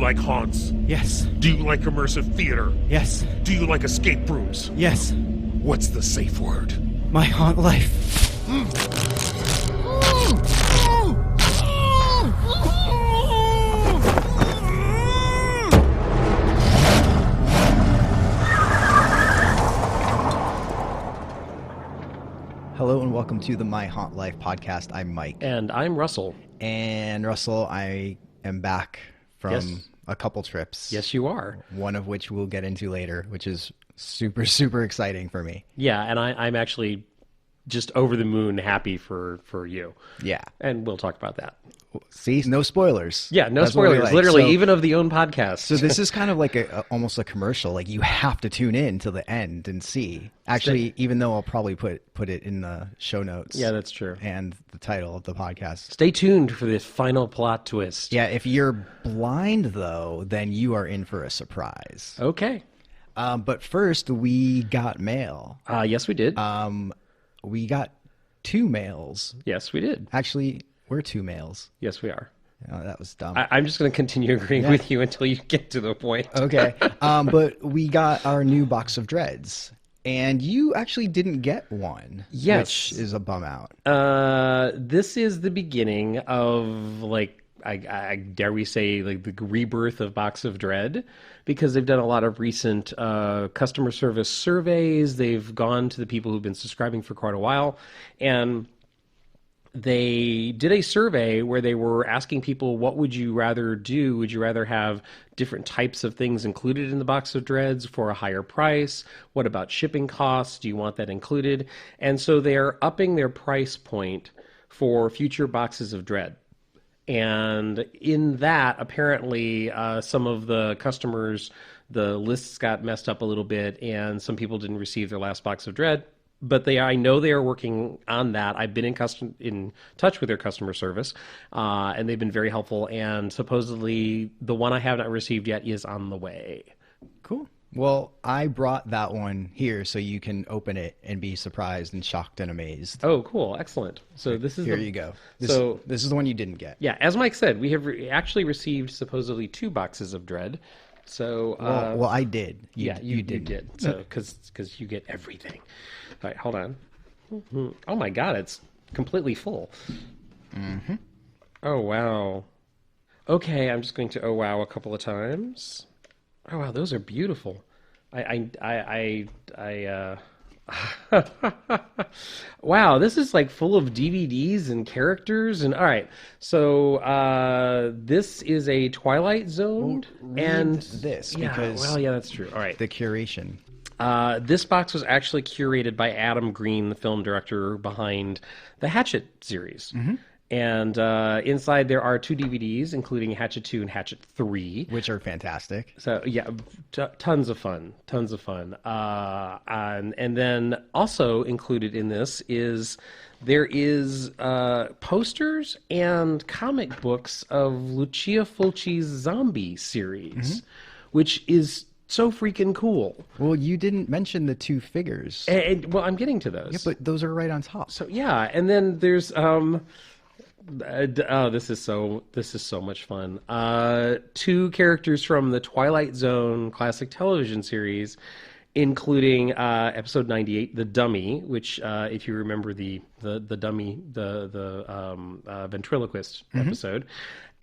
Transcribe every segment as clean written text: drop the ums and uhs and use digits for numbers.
like haunts? Yes. Do you like immersive theater? Yes. Do you like escape rooms? Yes. What's the safe word? My haunt life. Hello and welcome to the My Haunt Life podcast. I'm Mike. And I'm Russell. And Russell, I am back from a couple trips. Yes, you are. One of which we'll get into later, which is super, super exciting for me. Yeah, and I'm actually just over the moon happy for you. Yeah. And we'll talk about that. See, no spoilers. Yeah, no That's what we spoilers. like. Literally, So- even of the own podcast. So this is kind of like almost a commercial. Like you have to tune in to the end and see. Actually, even though I'll probably put it in the show notes. Yeah, that's true. And the title of the podcast. Stay tuned for this final plot twist. Yeah, if you're blind though, then you are in for a surprise. Okay. But first, we got mail. Yes, we did. We got 2 mails. Yes, we did. Actually, we're 2 mails. Yes, we are. Oh, that was dumb. I'm just going to continue agreeing with you until you get to the point. Okay. But we got our new box of dreads. And you actually didn't get one. Yes. Which is a bum out. This is the beginning of, like, I dare we say, like, the rebirth of Box of Dread, because they've done a lot of recent customer service surveys. They've gone to the people who've been subscribing for quite a while, and they did a survey where they were asking people, what would you rather do? Would you rather have different types of things included in the box of dreads for a higher price? What about shipping costs? Do you want that included? And so they're upping their price point for future boxes of dread. And in that, apparently, some of the customers, the lists got messed up a little bit, and some people didn't receive their last box of dread. But I know they are working on that. I've been in touch with their customer service, and they've been very helpful. And supposedly, the one I have not received yet is on the way. Cool. Well, I brought that one here so you can open it and be surprised and shocked and amazed. Oh, cool. Excellent. So this is Here you go. This is the one you didn't get. Yeah, as Mike said, we have actually received supposedly 2 boxes of dread. So Well, I did. You did. So because you get everything. All right, hold on. Oh my God, it's completely full. Mm-hmm. Oh wow. Okay, I'm just going to wow a couple of times. Oh wow, those are beautiful. Wow, this is like full of DVDs and characters and all right. So this is a Twilight Zone and this yeah, because well, yeah, that's true. All right. the curation. This box was actually curated by Adam Green, the film director behind the Hatchet series. Mm-hmm. And inside there are 2 DVDs, including Hatchet 2 and Hatchet 3. Which are fantastic. So, yeah, tons of fun. And then also included in this is there is posters and comic books of Lucia Fulci's Zombie series, which is so freaking cool. Well, you didn't mention the 2 figures. Well, I'm getting to those. Yeah, but those are right on top. So yeah, and then there's this is so much fun. 2 characters from the Twilight Zone classic television series, including episode 98, The Dummy, which if you remember the dummy, the ventriloquist episode,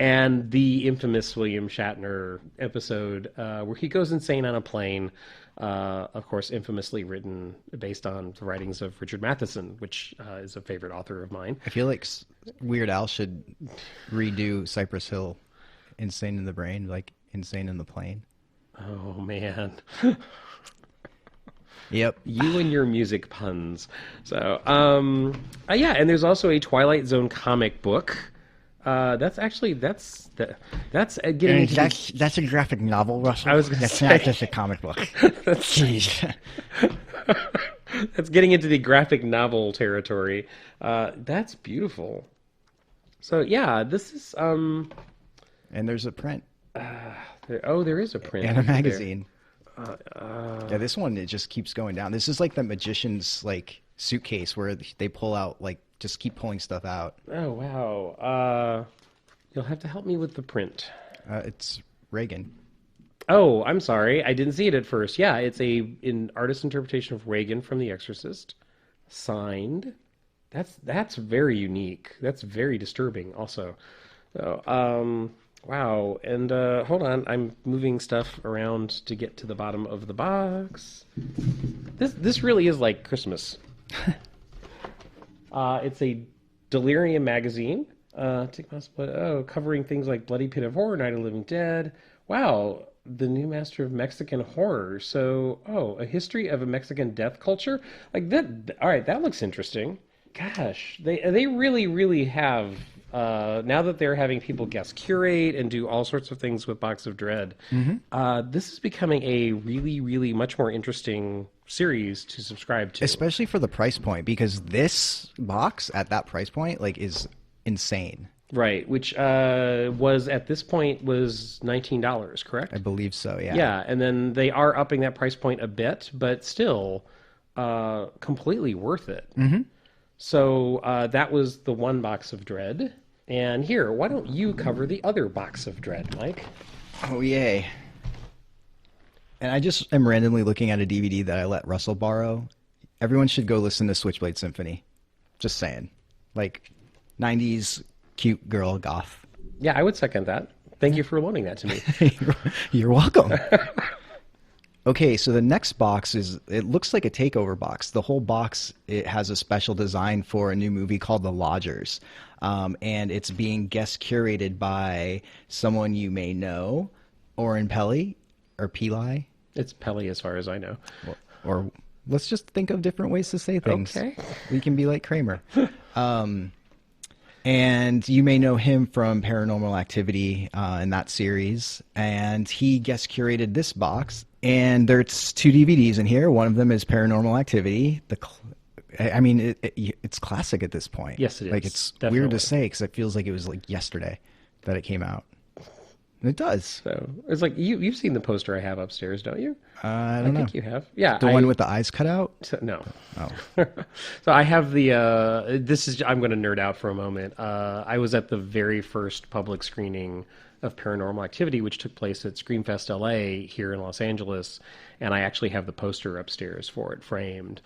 and the infamous William Shatner episode where he goes insane on a plane. Of course, infamously written based on the writings of Richard Matheson, which is a favorite author of mine. I feel like Weird Al should redo Cypress Hill, Insane in the Brain, like Insane in the Plane. Oh, man. Yep. You and your music puns. So, yeah, and there's also a Twilight Zone comic book. That's getting into That's a graphic novel, Russell. I was gonna That's say. not just a comic book. Jeez. that's getting into the graphic novel territory. That's beautiful. So yeah, this is And there's a print there is a print and a there. magazine. Yeah, this one, it just keeps going down. This is like the magician's like suitcase where they pull out, like, just keep pulling stuff out. Oh wow. You'll have to help me with the print. It's Reagan. Oh, I'm sorry. I didn't see it at first. Yeah, it's an artist interpretation of Reagan from The Exorcist, signed. That's very unique. That's very disturbing also. So, wow. And hold on, I'm moving stuff around to get to the bottom of the box. This really is like Christmas. It's a Delirium magazine. Covering things like Bloody Pit of Horror, Night of the Living Dead. Wow, the new master of Mexican horror. So, a history of a Mexican death culture. Like that. All right, that looks interesting. Gosh, they really, really have. Now that they're having people guest curate and do all sorts of things with Box of Dread, this is becoming a really, really much more interesting series to subscribe to. Especially for the price point, because this box at that price point is insane. Right, which was at this point was $19, correct? I believe so, yeah. Yeah, and then they are upping that price point a bit, but still completely worth it. Mm-hmm. So that was the one Box of Dread. And here, why don't you cover the other Box of Dread, Mike? Oh, yay. And I just am randomly looking at a DVD that I let Russell borrow. Everyone should go listen to Switchblade Symphony. Just saying. Like, 90s cute girl goth. Yeah, I would second that. Thank you for loaning that to me. You're welcome. Okay, so the next box it looks like a takeover box. The whole box, it has a special design for a new movie called The Lodgers. And it's being guest curated by someone you may know, Oren Peli, or Peli. It's Peli as far as I know. Or let's just think of different ways to say things. Okay. We can be like Kramer. And you may know him from Paranormal Activity in that series. And he guest curated this box. And there's 2 DVDs in here. One of them is Paranormal Activity. It's classic at this point. Yes, it is. Like, it's Definitely. weird to say because it feels like it was like yesterday that it came out. And it does. So it's like you've seen the poster I have upstairs, don't you? I don't know. I think you have. Yeah, The one with the eyes cut out? No. Oh. So I have the. I'm going to nerd out for a moment. I was at the very first public screening of Paranormal Activity, which took place at Screamfest LA here in Los Angeles, and I actually have the poster upstairs for it framed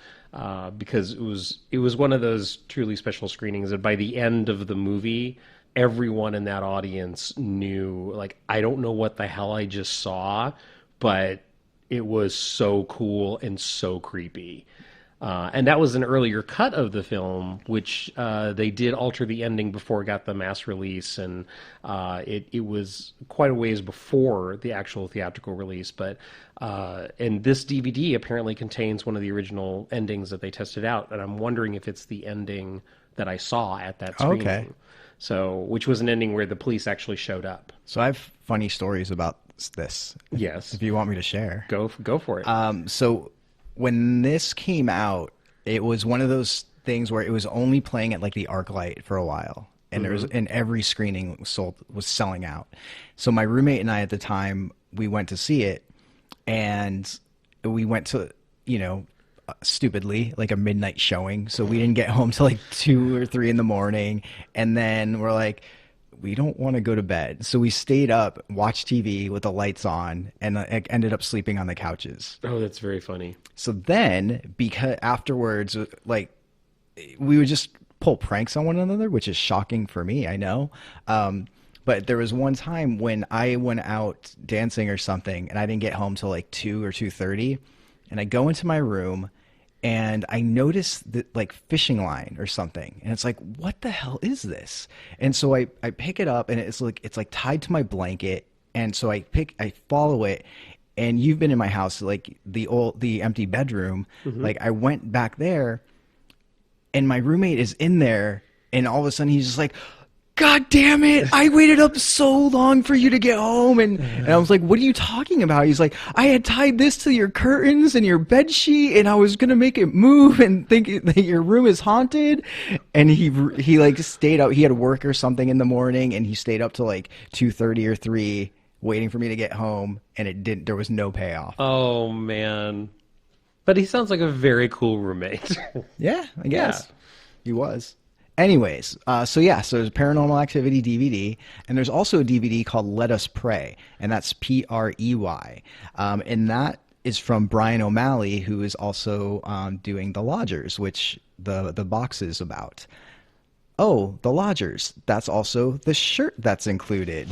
because it was one of those truly special screenings that by the end of the movie, everyone in that audience knew, like, I don't know what the hell I just saw, but it was so cool and so creepy. And that was an earlier cut of the film, which they did alter the ending before it got the mass release, and it was quite a ways before the actual theatrical release. But and this DVD apparently contains one of the original endings that they tested out, and I'm wondering if it's the ending that I saw at that screening. Okay. So, which was an ending where the police actually showed up. So I have funny stories about this. Yes. If you want me to share. Go for it. So when this came out, it was one of those things where it was only playing at like the ArcLight for a while. And there was, and every screening was selling out. So my roommate and I at the time, we went to see it, and we went to, stupidly, like a midnight showing. So we didn't get home till like 2 or 3 in the morning. And then we're like, we don't want to go to bed. So we stayed up, watched TV with the lights on, and ended up sleeping on the couches. Oh, that's very funny. So then, because afterwards, like, we would just pull pranks on one another, which is shocking for me, I know. But there was one time when I went out dancing or something, and I didn't get home till like 2 or 2:30, and I go into my room, and I noticed that, like, fishing line or something, and it's like, what the hell is this? And so I pick it up, and it's like tied to my blanket, and so I follow it. And you've been in my house, like the empty bedroom. Like, I went back there, and my roommate is in there, and all of a sudden he's just like, God damn it, I waited up so long for you to get home. And I was like, what are you talking about? He's like, I had tied this to your curtains and your bed sheet, and I was going to make it move and think that your room is haunted. And he like stayed out. He had work or something in the morning, and he stayed up till like 2:30 or 3 waiting for me to get home, and there was no payoff. Oh, man. But he sounds like a very cool roommate. Yeah, I guess. He was. Anyways, so there's Paranormal Activity DVD, and there's also a DVD called Let Us Pray, and that's Prey. And that is from Brian O'Malley, who is also doing The Lodgers, which the box is about. Oh, The Lodgers. That's also the shirt that's included,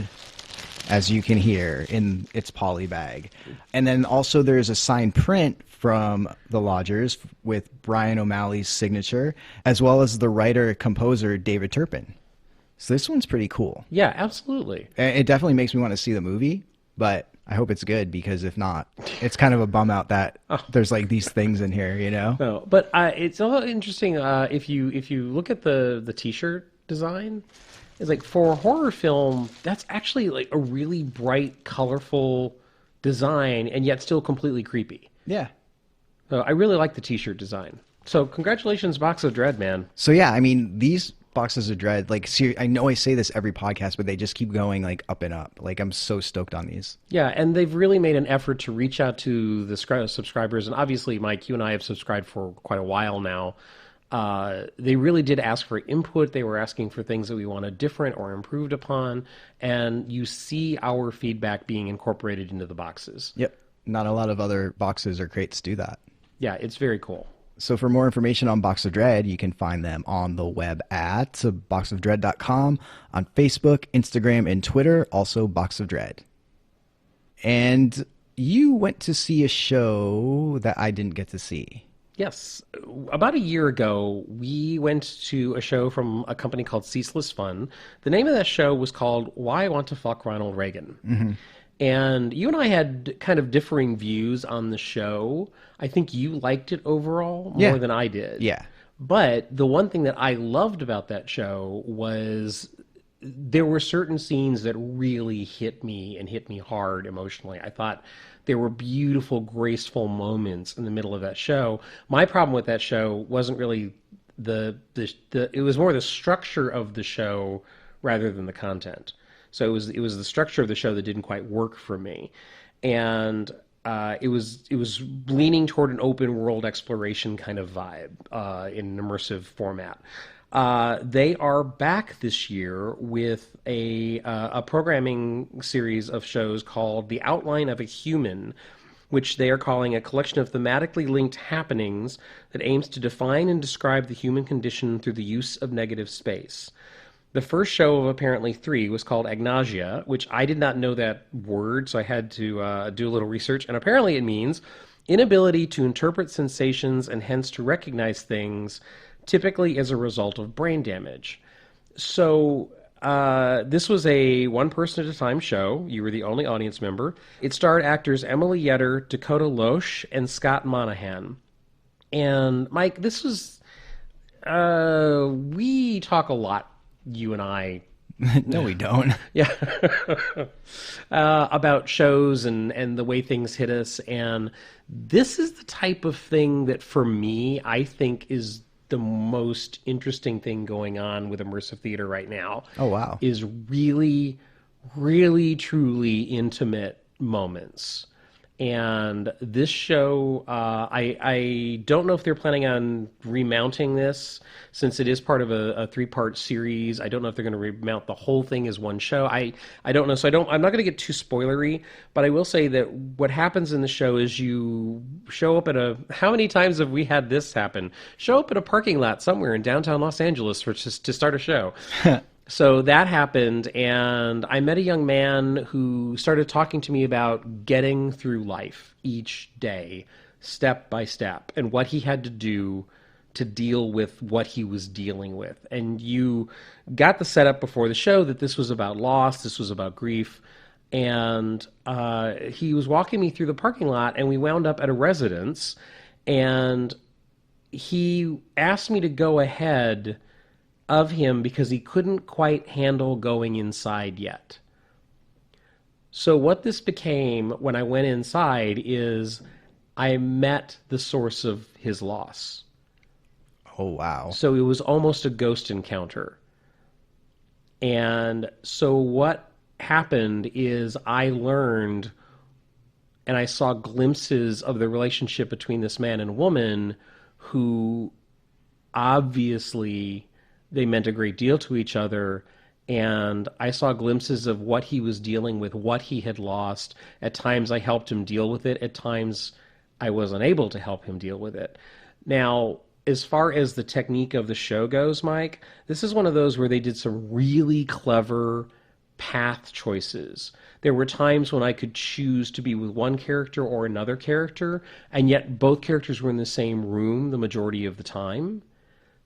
as you can hear in its poly bag. And then also there's a signed print from The Lodgers with Brian O'Malley's signature, as well as the writer-composer David Turpin. So this one's pretty cool. Yeah, absolutely. It definitely makes me want to see the movie, but I hope it's good, because if not, it's kind of a bum out that there's like these things in here, you know? No, but it's also interesting if you look at the T-shirt design. It's like, for a horror film, that's actually like a really bright, colorful design, and yet still completely creepy. Yeah. So I really like the T-shirt design. So congratulations, Box of Dread, man. So yeah, I mean, these boxes of dread, like, I know I say this every podcast, but they just keep going like up and up. Like, I'm so stoked on these. Yeah, and they've really made an effort to reach out to the subscribers. And obviously, Mike, you and I have subscribed for quite a while now. They really did ask for input. They were asking for things that we wanted different or improved upon. And you see our feedback being incorporated into the boxes. Yep. Not a lot of other boxes or crates do that. Yeah, it's very cool. So for more information on Box of Dread, you can find them on the web at boxofdread.com, on Facebook, Instagram, and Twitter, also Box of Dread. And you went to see a show that I didn't get to see. Yes. About a year ago, we went to a show from a company called Ceaseless Fun. The name of that show was called Why I Want to Fuck Ronald Reagan. Mm-hmm. And you and I had kind of differing views on the show. I think you liked it overall more than I did. Yeah. But the one thing that I loved about that show was there were certain scenes that really hit me and hit me hard emotionally. I thought there were beautiful, graceful moments in the middle of that show. My problem with that show wasn't really it was more the structure of the show rather than the content. So it was the structure of the show that didn't quite work for me, and it was leaning toward an open world exploration kind of vibe in an immersive format. They are back this year with a programming series of shows called The Outline of a Human, which they are calling a collection of thematically linked happenings that aims to define and describe the human condition through the use of negative space. The first show of apparently 3 was called Agnosia, which I did not know that word, so I had to do a little research. And apparently it means inability to interpret sensations and hence to recognize things, typically as a result of brain damage. So this was a one-person-at-a-time show. You were the only audience member. It starred actors Emily Yetter, Dakota Loesch, and Scott Monahan. And, Mike, this was... we talk a lot, you and I. No, we don't. Yeah. About shows and the way things hit us. And this is the type of thing that, for me, I think is the most interesting thing going on with immersive theater right now. Oh, wow. Is really, really, truly intimate moments. And this show, I don't know if they're planning on remounting this, since it is part of a 3-part series. I don't know if they're going to remount the whole thing as one show. I don't know. So I'm not going to get too spoilery, but I will say that what happens in the show is you show up at how many times have we had this happen? Show up at a parking lot somewhere in downtown Los Angeles to start a show. So that happened, and I met a young man who started talking to me about getting through life each day, step by step, and what he had to do to deal with what he was dealing with. And you got the setup before the show that this was about loss, this was about grief, and he was walking me through the parking lot, and we wound up at a residence, and he asked me to go ahead of him because he couldn't quite handle going inside yet. So what this became when I went inside is I met the source of his loss. Oh, wow. So it was almost a ghost encounter. And so what happened is I learned and I saw glimpses of the relationship between this man and woman who obviously they meant a great deal to each other. And I saw glimpses of what he was dealing with, what he had lost. At times I helped him deal with it. At times I was unable to help him deal with it. Now, as far as the technique of the show goes, Mike, this is one of those where they did some really clever path choices. There were times when I could choose to be with one character or another character, and yet both characters were in the same room the majority of the time.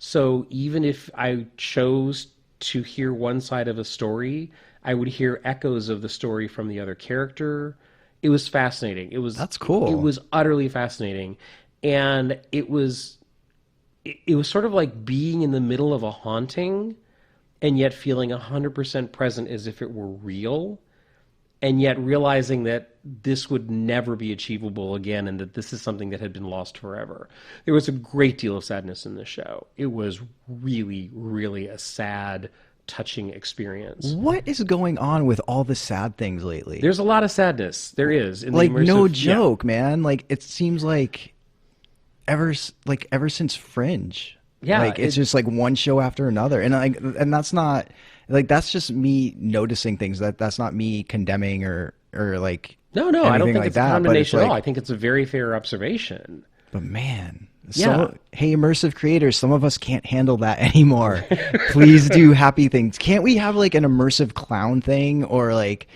So even if I chose to hear one side of a story, I would hear echoes of the story from the other character. It was fascinating. That's cool. It was utterly fascinating. And it was sort of like being in the middle of a haunting and yet feeling 100% present as if it were real, and yet realizing that this would never be achievable again and that this is something that had been lost forever. There was a great deal of sadness in the show. It was really, really a sad, touching experience. What is going on with all the sad things lately? There's a lot of sadness. There is. In like, the immersive, no joke, man. Like, it seems like ever since Fringe. Yeah, like it's just like one show after another, and that's not like, that's just me noticing things. That's not me condemning or like no, I don't think like it's that, a condemnation but at all. I think it's a very fair observation. But man, Yeah. hey, immersive creators, some of us can't handle that anymore. Please do happy things. Can't we have like an immersive clown thing, or like,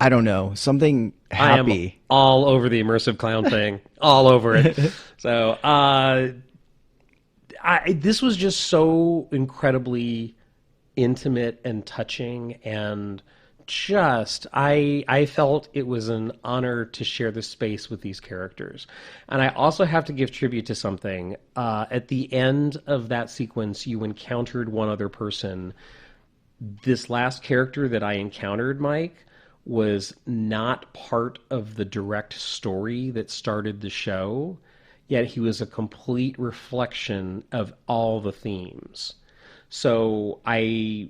I don't know, something happy? I am all over the immersive clown thing, all over it. So this was just so incredibly intimate and touching, and just I felt it was an honor to share this space with these characters. And I also have to give tribute to something. At the end of that sequence, you encountered one other person. This last character that I encountered, Mike, was not part of the direct story that started the show, yet he was a complete reflection of all the themes. So I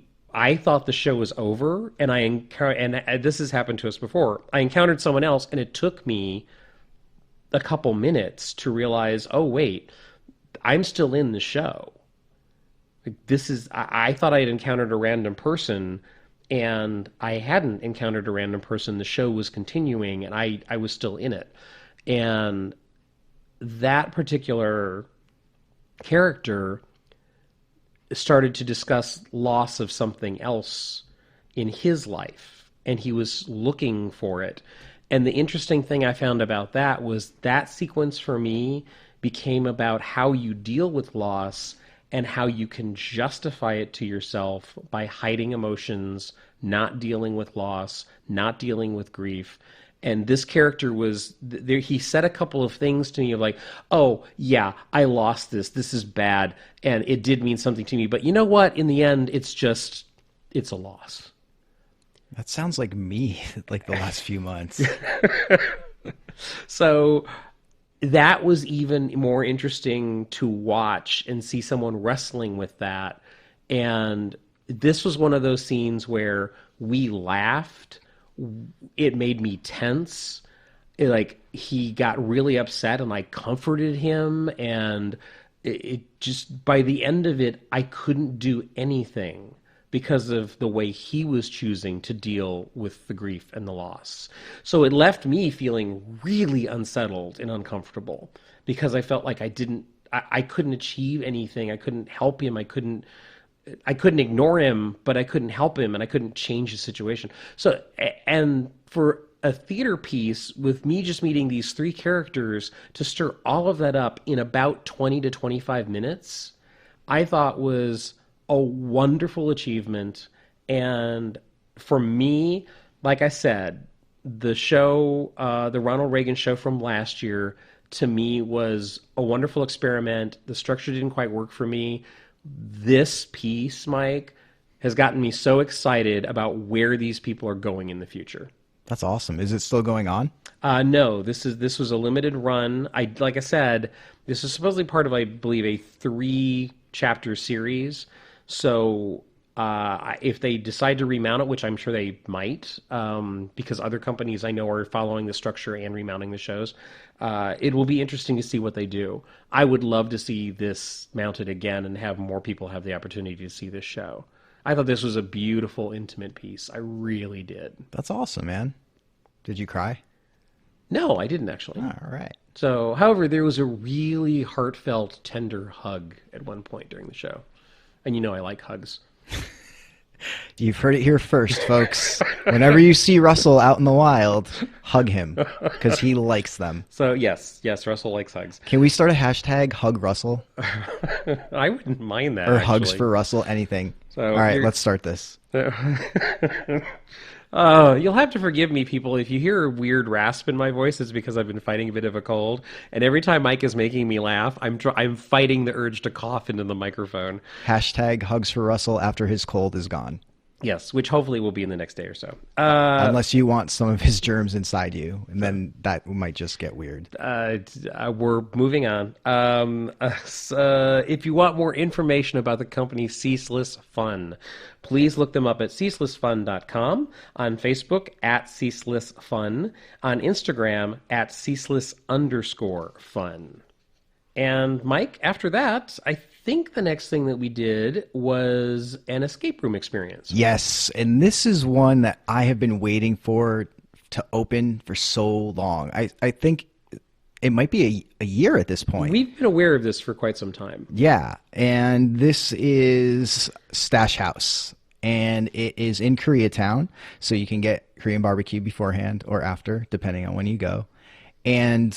thought the show was over, and this has happened to us before. I encountered someone else, and it took me a couple minutes to realize, oh wait, I'm still in the show. Like, I thought I had encountered a random person, and I hadn't encountered a random person. The show was continuing, and I was still in it. And that particular character started to discuss loss of something else in his life, and he was looking for it. And the interesting thing I found about that was that sequence for me became about how you deal with loss and how you can justify it to yourself by hiding emotions, not dealing with loss, not dealing with grief. And this character was there. He said a couple of things to me of like, oh, yeah, I lost this. This is bad. And it did mean something to me. But you know what? In the end, it's a loss. That sounds like me, like the last few months. So that was even more interesting to watch and see someone wrestling with that. And this was one of those scenes where we laughed. It made me tense. Like, he got really upset, and I comforted him, and it just, by the end of it, I couldn't do anything because of the way he was choosing to deal with the grief and the loss. So it left me feeling really unsettled and uncomfortable because I felt like I couldn't achieve anything. I couldn't help him. I couldn't ignore him, but I couldn't help him, and I couldn't change the situation. So, and for a theater piece with me just meeting these three characters to stir all of that up in about 20 to 25 minutes, I thought was a wonderful achievement. And for me, like I said, the show, the Ronald Reagan show from last year, to me was a wonderful experiment. The structure didn't quite work for me. This piece, Mike, has gotten me so excited about where these people are going in the future. That's awesome. Is it still going on? No, this was a limited run. Like I said, this is supposedly part of, I believe, a 3-chapter series. So If they decide to remount it, which I'm sure they might, because other companies I know are following the structure and remounting the shows, it will be interesting to see what they do. I would love to see this mounted again and have more people have the opportunity to see this show. I thought this was a beautiful, intimate piece. I really did. That's awesome, man. Did you cry? No, I didn't actually. All right. So, however, there was a really heartfelt, tender hug at one point during the show. And you know I like hugs. You've heard it here first, folks. Whenever you see Russell out in the wild, hug him because he likes them. So, yes, Russell likes hugs. Can we start a hashtag Hug Russell? I wouldn't mind that, Or actually. Hugs for Russell, anything. So all right, let's start this. You'll have to forgive me, people. If you hear a weird rasp in my voice, it's because I've been fighting a bit of a cold. And every time Mike is making me laugh, I'm fighting the urge to cough into the microphone. Hashtag Hugs for Russell after his cold is gone. Yes, which hopefully will be in the next day or so. Unless you want some of his germs inside you, and then that might just get weird. We're moving on. If you want more information about the company Ceaseless Fun, please look them up at ceaselessfun.com, on Facebook at ceaselessfun, on Instagram at ceaseless_fun. And Mike, after that, I think the next thing that we did was an escape room experience. Yes, and this is one that I have been waiting for to open for so long. I think it might be a year at this point. We've been aware of this for quite some time. Yeah, and this is Stash House, and it is in Koreatown, so you can get Korean barbecue beforehand or after, depending on when you go. And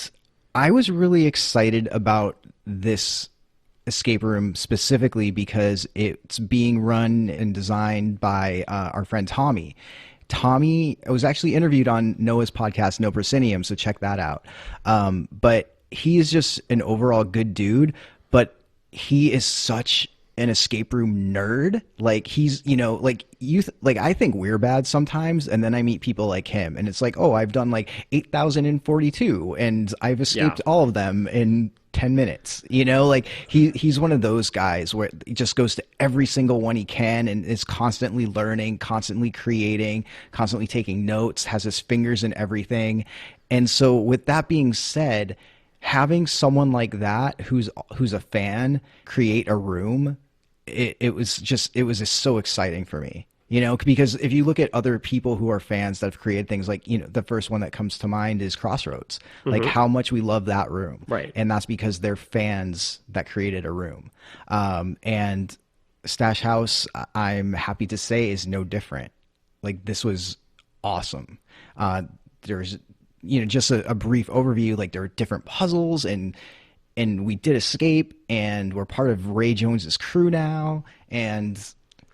I was really excited about this escape room specifically because it's being run and designed by our friend Tommy. Tommy was actually interviewed on Noah's podcast, No Proscenium, so check that out. But he is just an overall good dude, but he is such an escape room nerd. Like he's, like I think we're bad sometimes, and then I meet people like him, and it's like, oh, I've done like 8,042, and I've escaped all of them in 10 minutes. Like he's one of those guys where he just goes to every single one he can and is constantly learning, constantly creating, constantly taking notes, has his fingers in everything. And so with that being said, having someone like that who's a fan create a room, it was just so exciting for me, because if you look at other people who are fans that have created things like, the first one that comes to mind is Crossroads, like how much we love that room. Right. And that's because they're fans that created a room. And Stash House, I'm happy to say, is no different. Like, this was awesome. There's, just a brief overview, like there are different puzzles and we did escape, and we're part of Ray Jones's crew now. And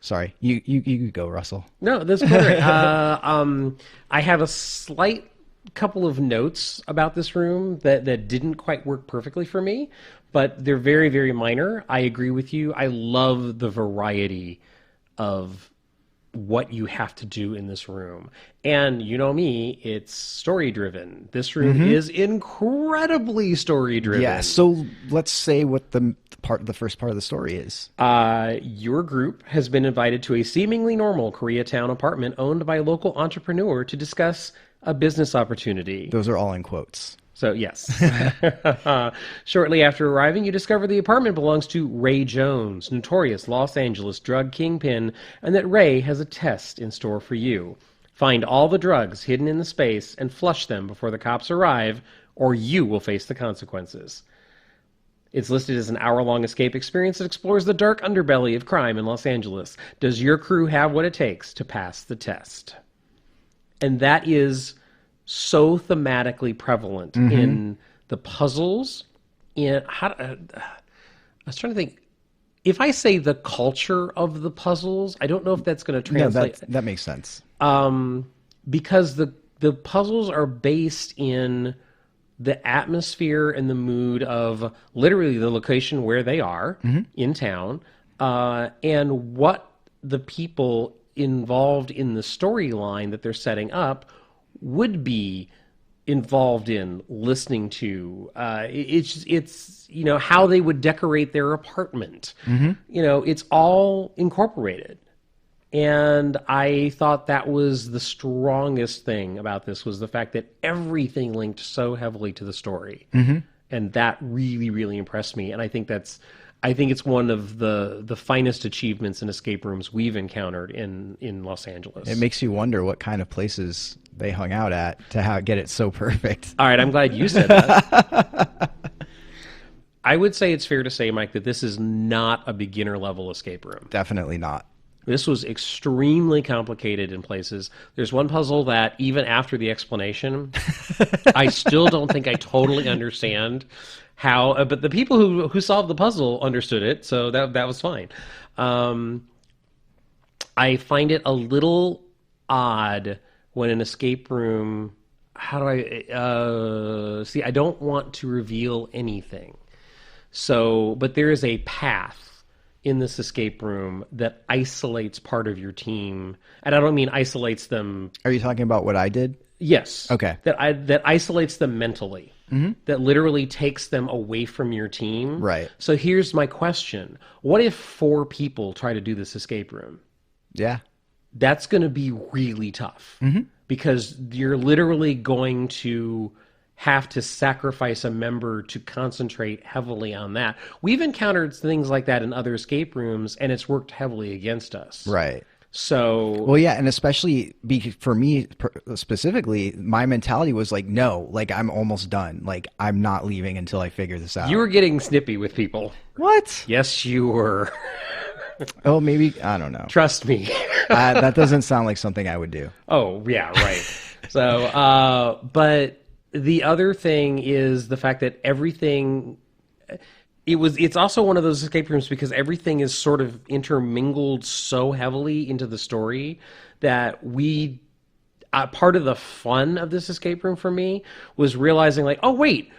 sorry, you could go, Russell. No, that's great. I have a slight couple of notes about this room that didn't quite work perfectly for me, but they're very, very minor. I agree with you. I love the variety of what you have to do in this room. And you know me, it's story driven. This room is incredibly story driven. Yeah, so let's say what the first part of the story is. Your group has been invited to a seemingly normal Koreatown apartment owned by a local entrepreneur to discuss a business opportunity. Those are all in quotes. So, yes. Shortly after arriving, you discover the apartment belongs to Ray Jones, notorious Los Angeles drug kingpin, and that Ray has a test in store for you. Find all the drugs hidden in the space and flush them before the cops arrive, or you will face the consequences. It's listed as an hour-long escape experience that explores the dark underbelly of crime in Los Angeles. Does your crew have what it takes to pass the test? And that is so thematically prevalent in the puzzles. I was trying to think. If I say the culture of the puzzles, I don't know if that's going to translate. No, that makes sense. Because the puzzles are based in the atmosphere and the mood of literally the location where they are in town, and what the people involved in the storyline that they're setting up would be involved in listening to. It's how they would decorate their apartment. It's all incorporated. And I thought that was the strongest thing about this, was the fact that everything linked so heavily to the story. Mm-hmm. And that really, really impressed me. And I think it's one of the finest achievements in escape rooms we've encountered in Los Angeles. It makes you wonder what kind of places they hung out at to get it so perfect. All right, I'm glad you said that. I would say it's fair to say, Mike, that this is not a beginner level escape room. Definitely not. This was extremely complicated in places. There's one puzzle that, even after the explanation, I still don't think I totally understand how. But the people who solved the puzzle understood it, so that was fine. I find it a little odd when an escape room. How do I see? I don't want to reveal anything. So, but there is a path in this escape room that isolates part of your team, and I don't mean isolates them. Are you talking about what I did? Yes. Okay. That isolates them mentally. Mm-hmm. That literally takes them away from your team. Right. So here's my question: what if 4 people try to do this escape room? Yeah. That's going to be really tough, because you're literally going to have to sacrifice a member to concentrate heavily on that. We've encountered things like that in other escape rooms, and it's worked heavily against us. Right. So, well, yeah, and especially for me specifically, my mentality was like, no, like I'm almost done. Like I'm not leaving until I figure this out. You were getting snippy with people. What? Yes, you were. Oh, maybe, I don't know. Trust me. That doesn't sound like something I would do. Oh, yeah, right. So, but the other thing is the fact that everything, it's also one of those escape rooms because everything is sort of intermingled so heavily into the story that part of the fun of this escape room for me was realizing like, oh wait,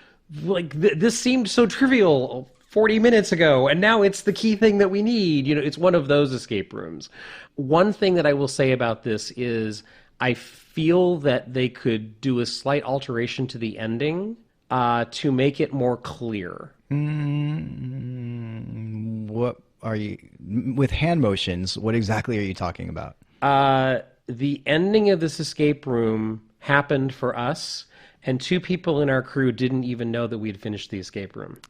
like this seemed so trivial 40 minutes ago, and now it's the key thing that we need. You know, it's one of those escape rooms. One thing that I will say about this is I feel that they could do a slight alteration to the ending to make it more clear. What are you, with hand motions, what exactly are you talking about? The ending of this escape room happened for us, and 2 people in our crew didn't even know that we had finished the escape room.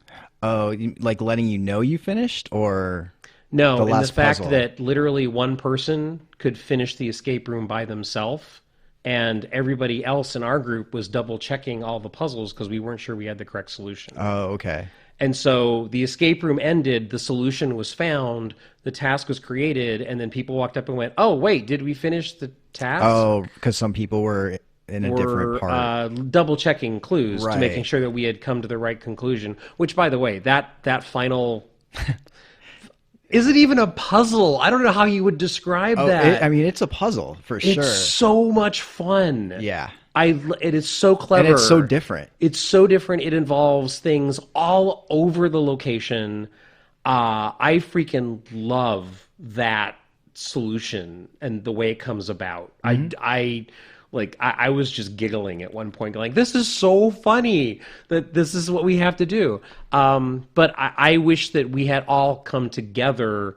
Oh, like letting you know you finished, or no? the and last the fact puzzle? that literally one person could finish the escape room by themselves, and everybody else in our group was double checking all the puzzles because we weren't sure we had the correct solution. Oh, okay. And so the escape room ended, the solution was found, the task was created, and then people walked up and went, oh, wait, did we finish the task? Oh, because some people were in a different part. Double checking clues Right. to making sure that we had come to the right conclusion, which, by the way, that final... Is it even a puzzle? I don't know how you would describe that. I mean, it's a puzzle for sure. It's so much fun. Yeah. It is so clever. And it's so different. It's so different. It involves things all over the location. I freaking love that solution and the way it comes about. I was just giggling at one point, like, this is so funny that this is what we have to do. But I wish that we had all come together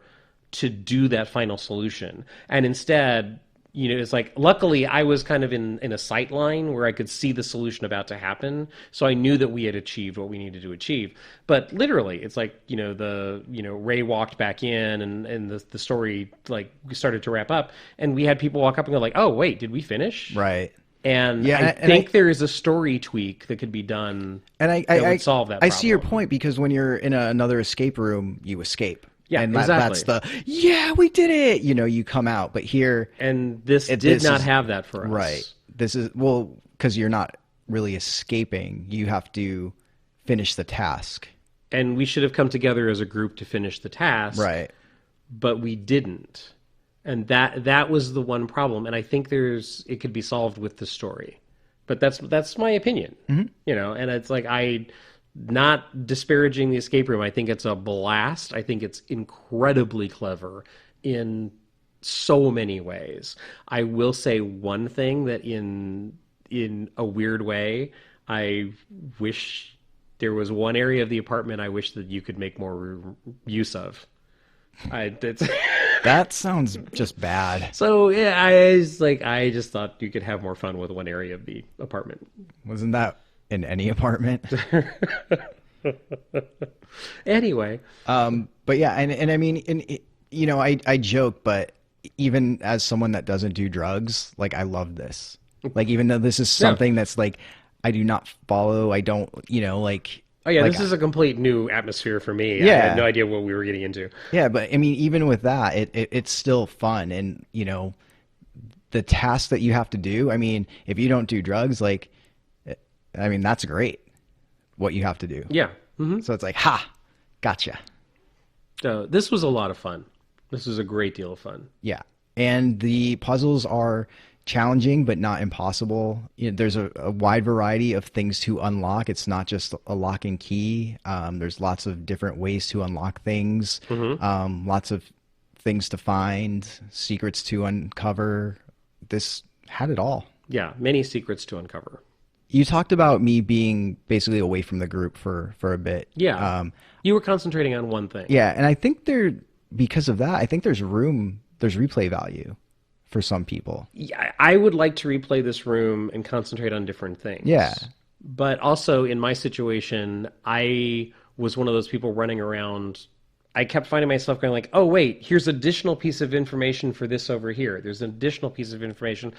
to do that final solution. And instead, you know, it's like, luckily I was kind of in a sight line where I could see the solution about to happen. So I knew that we had achieved what we needed to achieve. But literally, it's like, Ray walked back in and the story like started to wrap up, and we had people walk up and go like, oh, wait, did we finish? Right. And yeah, I think there is a story tweak that could be done that would solve that problem. I see your point, because when you're in another escape room, you escape. Yeah, and exactly. That's we did it. You know, you come out, but here, and this did not have that for us. Right. This is, well, because you're not really escaping. You have to finish the task. And we should have come together as a group to finish the task. Right. But we didn't. And that was the one problem. And I think it could be solved with the story. But that's my opinion. Mm-hmm. You know, and it's like, not disparaging the escape room. I think it's a blast. I think it's incredibly clever in so many ways. I will say one thing that in a weird way, I wish there was one area of the apartment I wish that you could make more use of. That sounds just bad. So yeah, I just thought you could have more fun with one area of the apartment. Wasn't that in any apartment? Anyway, But yeah, and I mean, I joke, but even as someone that doesn't do drugs, like I love this. Like even though this is something that's like I do not follow, I don't, like. oh yeah, like, this is a complete new atmosphere for me. I Yeah. had no idea what we were getting into. Yeah, but I mean, even with that, it's still fun, and the tasks that you have to do. I mean, if you don't do drugs, like, I mean, that's great. What you have to do. Yeah. Mm-hmm. So it's like, ha, gotcha. So this was a lot of fun. This was a great deal of fun. Yeah, and the puzzles are challenging but not impossible. There's a wide variety of things to unlock. It's not just a lock and key. There's lots of different ways to unlock things. Lots of things to find, secrets to uncover. This had it all. Yeah, many secrets to uncover. You talked about me being basically away from the group for a bit. Yeah. You were concentrating on one thing. Yeah, and I think because of that, I think there's replay value for some people. Yeah, I would like to replay this room and concentrate on different things. Yeah. But also in my situation, I was one of those people running around. I kept finding myself going like, oh, wait, here's additional piece of information for this over here. There's an additional piece of information.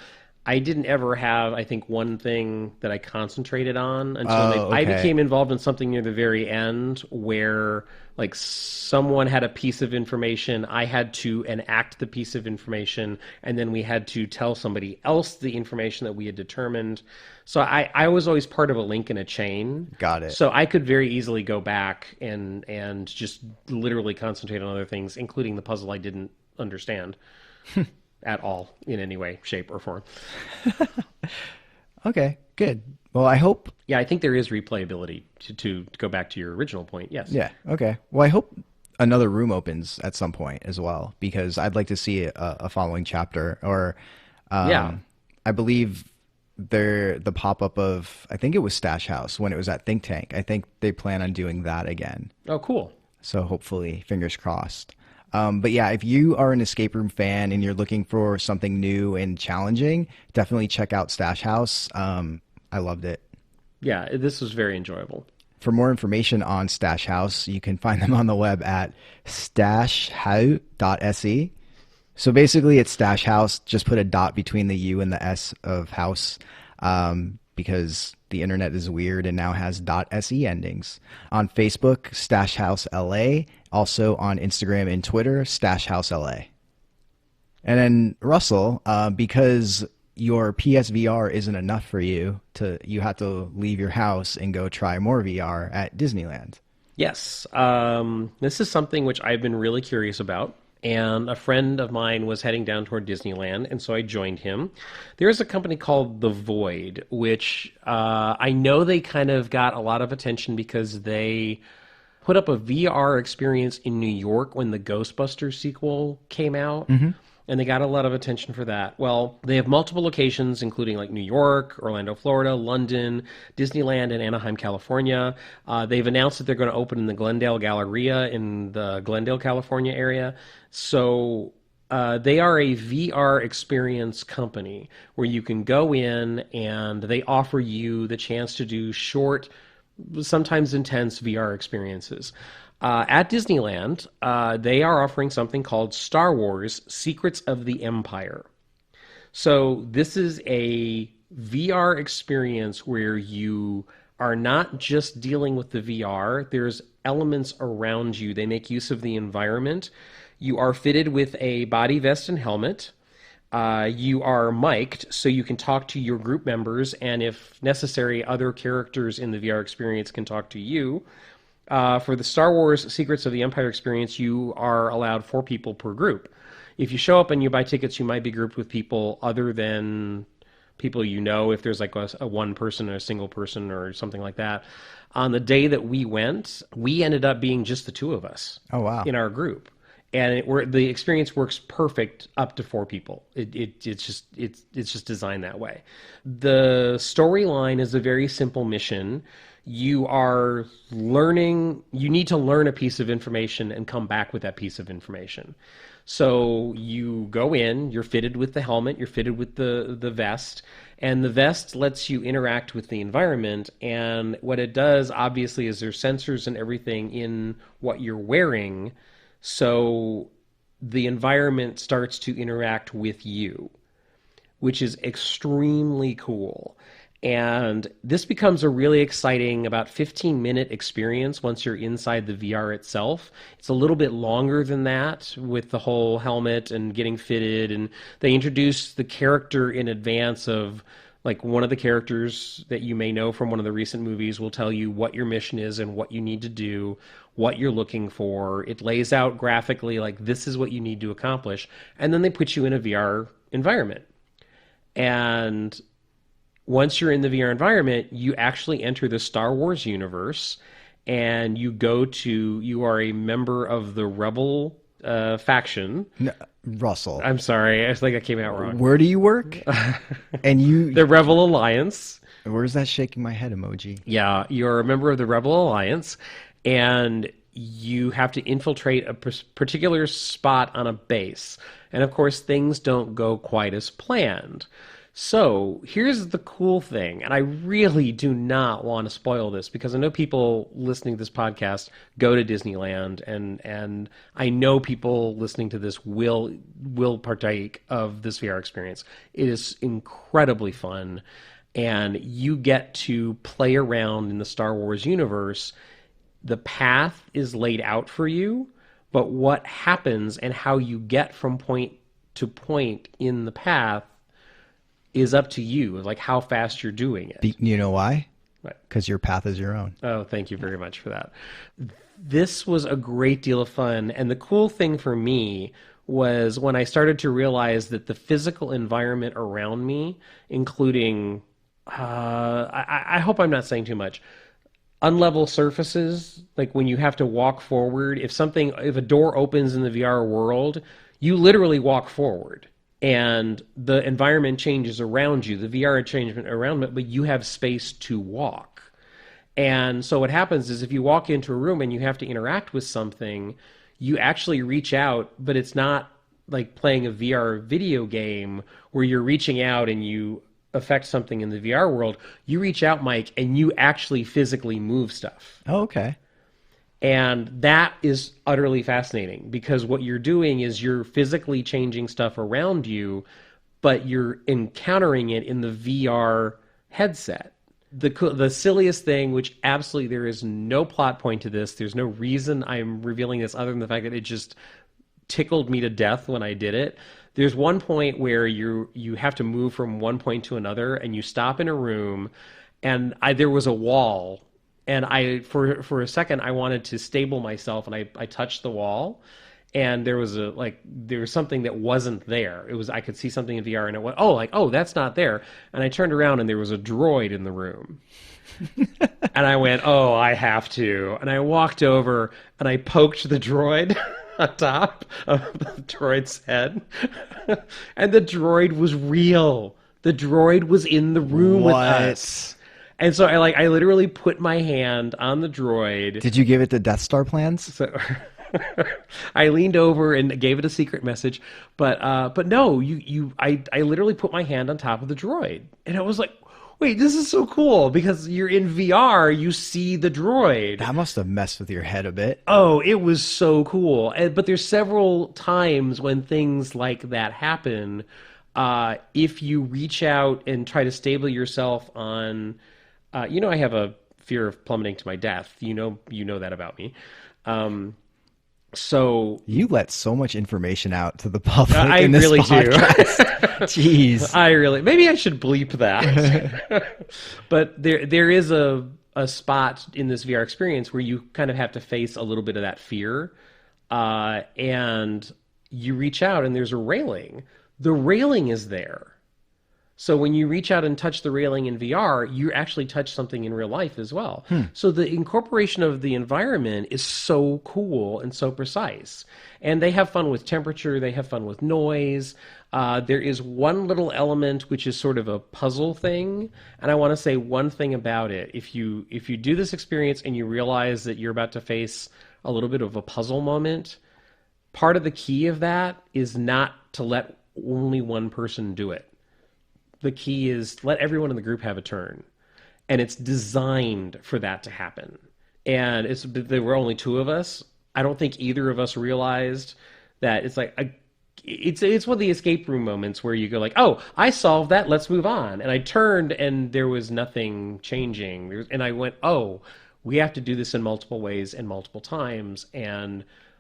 I didn't ever have, I think, one thing that I concentrated on until I became involved in something near the very end where, like, someone had a piece of information. I had to enact the piece of information, and then we had to tell somebody else the information that we had determined. So I was always part of a link in a chain. Got it. So I could very easily go back and just literally concentrate on other things, including the puzzle I didn't understand. At all, in any way, shape, or form. Okay, good. Well, I hope. Yeah, I think there is replayability to go back to your original point. Yes. Yeah. Okay. Well, I hope another room opens at some point as well, because I'd like to see a following chapter. Or, I believe the pop up of, I think it was Stash House when it was at Think Tank. I think they plan on doing that again. Oh, cool. So hopefully, fingers crossed. But yeah, if you are an escape room fan and you're looking for something new and challenging, definitely check out Stash House. I loved it. Yeah, this was very enjoyable. For more information on Stash House, you can find them on the web at stashhouse.se. So basically, it's Stash House. Just put a dot between the U and the S of house, because the internet is weird and now has .se endings. On Facebook, Stash House LA. Also on Instagram and Twitter, Stash House LA. And then Russell, because your PSVR isn't enough for you have to leave your house and go try more VR at Disneyland. Yes. This is something which I've been really curious about. And a friend of mine was heading down toward Disneyland, and so I joined him. There's a company called The Void, which I know they kind of got a lot of attention because they put up a VR experience in New York when the Ghostbusters sequel came out. Mm-hmm. And they got a lot of attention for that. Well, they have multiple locations, including like New York, Orlando, Florida, London, Disneyland, and Anaheim, California. They've announced that they're going to open in the Glendale Galleria in the Glendale, California area. So they are a VR experience company where you can go in and they offer you the chance to do short, sometimes intense VR experiences. At Disneyland, they are offering something called Star Wars Secrets of the Empire. So this is a VR experience where you are not just dealing with the VR. There's elements around you. They make use of the environment. You are fitted with a body vest and helmet. You are mic'd so you can talk to your group members, and if necessary, other characters in the VR experience can talk to you. For the Star Wars Secrets of the Empire experience, you are allowed 4 people per group. If you show up and you buy tickets, you might be grouped with people other than people you know, if there's like a one person or a single person or something like that. On the day that we went, we ended up being just the 2 of us. Oh, wow. In our group. And the experience works perfect up to 4 people. It's just designed that way. The storyline is a very simple mission. you are learning, you need to learn a piece of information and come back with that piece of information. So you go in, you're fitted with the helmet, you're fitted with the vest, and the vest lets you interact with the environment. And what it does, obviously, is there's sensors and everything in what you're wearing. So the environment starts to interact with you, which is extremely cool. And this becomes a really exciting about 15-minute experience once you're inside the VR itself. It's a little bit longer than that with the whole helmet and getting fitted. And they introduce the character in advance of, like, one of the characters that you may know from one of the recent movies will tell you what your mission is and what you need to do, what you're looking for. It lays out graphically, like, this is what you need to accomplish. And then they put you in a VR environment. And once you're in the VR environment, you actually enter the Star Wars universe, and you are a member of the Rebel faction. No, Russell. I'm sorry, I think I came out wrong. Where do you work? And you... The Rebel Alliance. Where's that shaking my head emoji? Yeah, you're a member of the Rebel Alliance, and you have to infiltrate a particular spot on a base. And of course, things don't go quite as planned. So here's the cool thing, and I really do not want to spoil this because I know people listening to this podcast go to Disneyland, and I know people listening to this will partake of this VR experience. It is incredibly fun, and you get to play around in the Star Wars universe. The path is laid out for you, but what happens and how you get from point to point in the path is up to you, like how fast you're doing it. You know why? Right. Because your path is your own. Oh, thank you very much for that. This was a great deal of fun, and the cool thing for me was when I started to realize that the physical environment around me, including, I hope I'm not saying too much, unlevel surfaces, like when you have to walk forward, if a door opens in the VR world, you literally walk forward. And the environment changes around you, the VR changement around it, but you have space to walk. And so what happens is if you walk into a room and you have to interact with something, you actually reach out, but it's not like playing a VR video game where you're reaching out and you affect something in the VR world. You reach out, Mike, and you actually physically move stuff. Oh, okay. And that is utterly fascinating because what you're doing is you're physically changing stuff around you, but you're encountering it in the VR headset. The silliest thing, which absolutely there is no plot point to this, there's no reason I'm revealing this other than the fact that it just tickled me to death when I did it. There's one point where you have to move from one point to another, and you stop in a room, and there was a wall. And for a second, I wanted to stable myself, and I touched the wall, and there was something that wasn't there. I could see something in VR, and it went, oh, that's not there. And I turned around, and there was a droid in the room. And I went, oh, I have to. And I walked over, and I poked the droid on top of the droid's head. And the droid was real. The droid was in the room with us. And so I literally put my hand on the droid. Did you give it the Death Star plans? So I leaned over and gave it a secret message, but no, I literally put my hand on top of the droid, and I was like, wait, this is so cool because you're in VR, you see the droid. That must have messed with your head a bit. Oh, it was so cool. But there's several times when things like that happen. If you reach out and try to stable yourself on. I have a fear of plummeting to my death. You know that about me. So you let so much information out to the public. I in this really podcast. Jeez. Maybe I should bleep that. But there is a spot in this VR experience where you kind of have to face a little bit of that fear, and you reach out and there's a railing. The railing is there. So when you reach out and touch the railing in VR, you actually touch something in real life as well. So the incorporation of the environment is so cool and so precise. And they have fun with temperature, they have fun with noise. There is one little element which is sort of a puzzle thing, and I want to say one thing about it. If you do this experience and you realize that you're about to face a little bit of a puzzle moment, part of the key of that is not to let only one person do it. The key is let everyone in the group have a turn. And it's designed for that to happen. And there were only two of us. I don't think either of us realized that it's like, it's one of the escape room moments where you go like, oh, I solved that, let's move on. And I turned and there was nothing changing. And I went, oh, we have to do this in multiple ways and multiple times.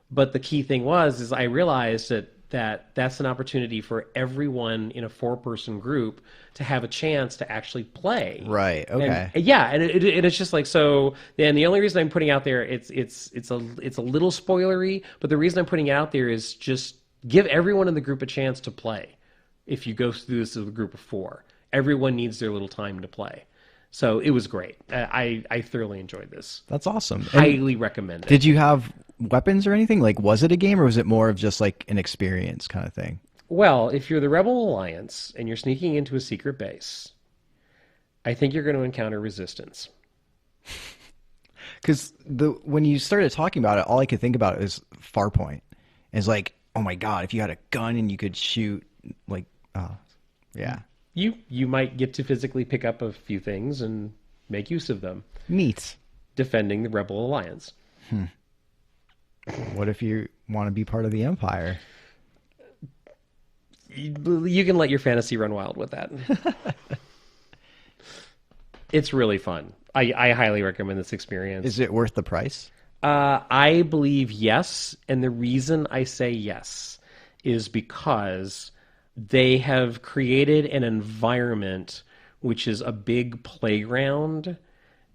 But the key thing is I realized that's an opportunity for everyone in a 4-person group to have a chance to actually play. Right. Okay. And it's just like, so. And the only reason I'm putting out there, it's a little spoilery, but the reason I'm putting it out there is just give everyone in the group a chance to play. If you go through this with a group of 4, everyone needs their little time to play. So it was great. I thoroughly enjoyed this. That's awesome. Highly recommend it. Did you have weapons or anything? Like, was it a game or was it more of just like an experience kind of thing? Well, if you're the Rebel Alliance and you're sneaking into a secret base, I think you're going to encounter resistance. Because when you started talking about it, all I could think about is Farpoint. It's like, oh my God, if you had a gun and you could shoot, like, yeah. You might get to physically pick up a few things and make use of them. Neat. Defending the Rebel Alliance. What if you want to be part of the Empire? You can let your fantasy run wild with that. It's really fun. I highly recommend this experience. Is it worth the price? I believe yes. And the reason I say yes is because they have created an environment which is a big playground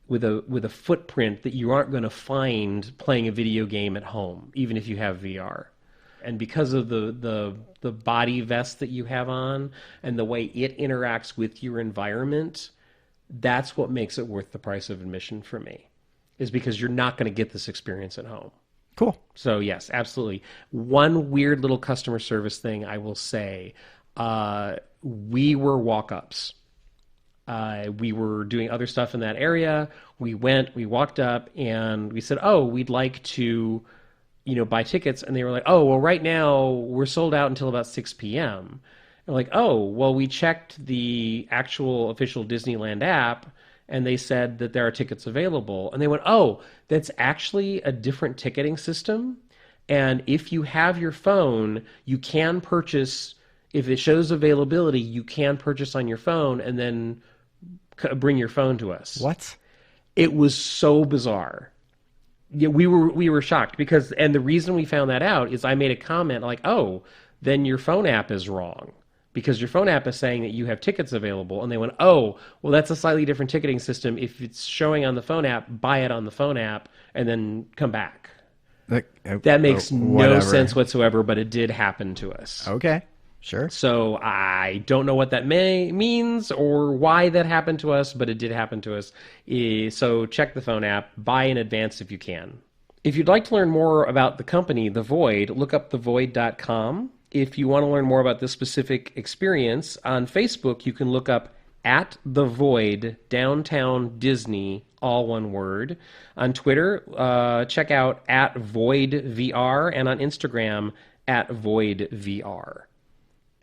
with a footprint that you aren't going to find playing a video game at home, even if you have VR. And because of the body vest that you have on and the way it interacts with your environment, that's what makes it worth the price of admission for me, is because you're not going to get this experience at home. Cool. So yes, absolutely. One weird little customer service thing I will say, we were walk-ups. We were doing other stuff in that area. We walked up and we said, oh, we'd like to, buy tickets. And they were like, oh, well, right now we're sold out until about 6 p.m. And like, oh, well, we checked the actual official Disneyland app and they said that there are tickets available. And they went, oh, that's actually a different ticketing system. And if you have your phone, you can purchase, if it shows availability, you can purchase on your phone and then bring your phone to us. What? It was so bizarre. Yeah, we were shocked because, and the reason we found that out is I made a comment like, oh, then your phone app is wrong because your phone app is saying that you have tickets available. And they went, oh, well, that's a slightly different ticketing system. If it's showing on the phone app, buy it on the phone app and then come back. That makes no sense whatsoever, but it did happen to us. Okay. Sure. So I don't know what that means or why that happened to us, but it did happen to us. So check the phone app, buy in advance if you can. If you'd like to learn more about the company, The Void, look up thevoid.com. If you want to learn more about this specific experience, on Facebook, you can look up at The Void Downtown Disney, all one word. On Twitter, check out at VoidVR, and on Instagram, at VoidVR.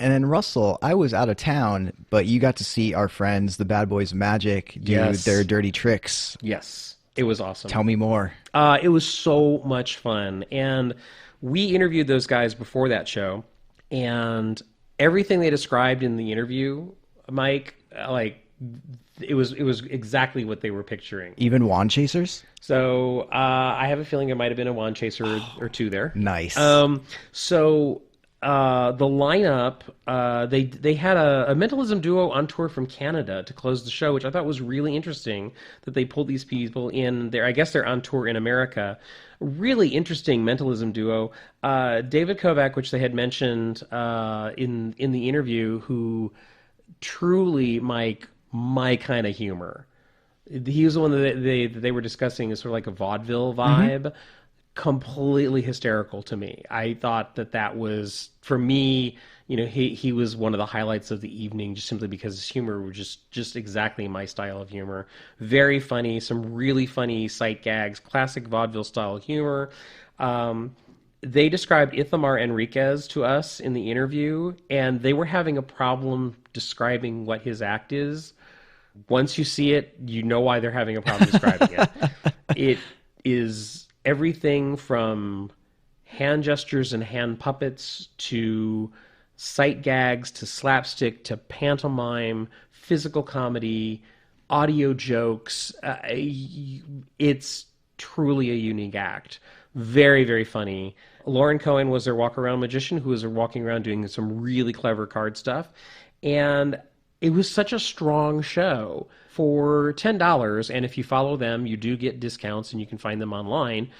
And then Russell, I was out of town, but you got to see our friends, the Bad Boys of Magic, do their dirty tricks. Yes, it was awesome. Tell me more. It was so much fun. And we interviewed those guys before that show. And everything they described in the interview, Mike, like, it was exactly what they were picturing. Even wand chasers? So I have a feeling there might have been a wand chaser or two there. Nice. The lineup, they had a mentalism duo on tour from Canada to close the show, which I thought was really interesting that they pulled these people in there. I guess they're on tour in America. Really interesting mentalism duo. David Kovac, which they had mentioned in the interview, who truly, Mike, my kind of humor. He was the one that they were discussing as sort of like a vaudeville vibe. Completely hysterical to me. I thought that was, for me, he was one of the highlights of the evening, just simply because his humor was just exactly my style of humor. Very funny, some really funny sight gags, classic vaudeville style humor. They described Ithamar Enriquez to us in the interview, and they were having a problem describing what his act is. Once you see it, you know why they're having a problem describing it. It is everything from hand gestures and hand puppets to sight gags to slapstick to pantomime, physical comedy, audio jokes. It's truly a unique act. Very, very funny. Lauren Cohen was their walk-around magician who was walking around doing some really clever card stuff. And it was such a strong show for $10. And if you follow them, you do get discounts and you can find them online.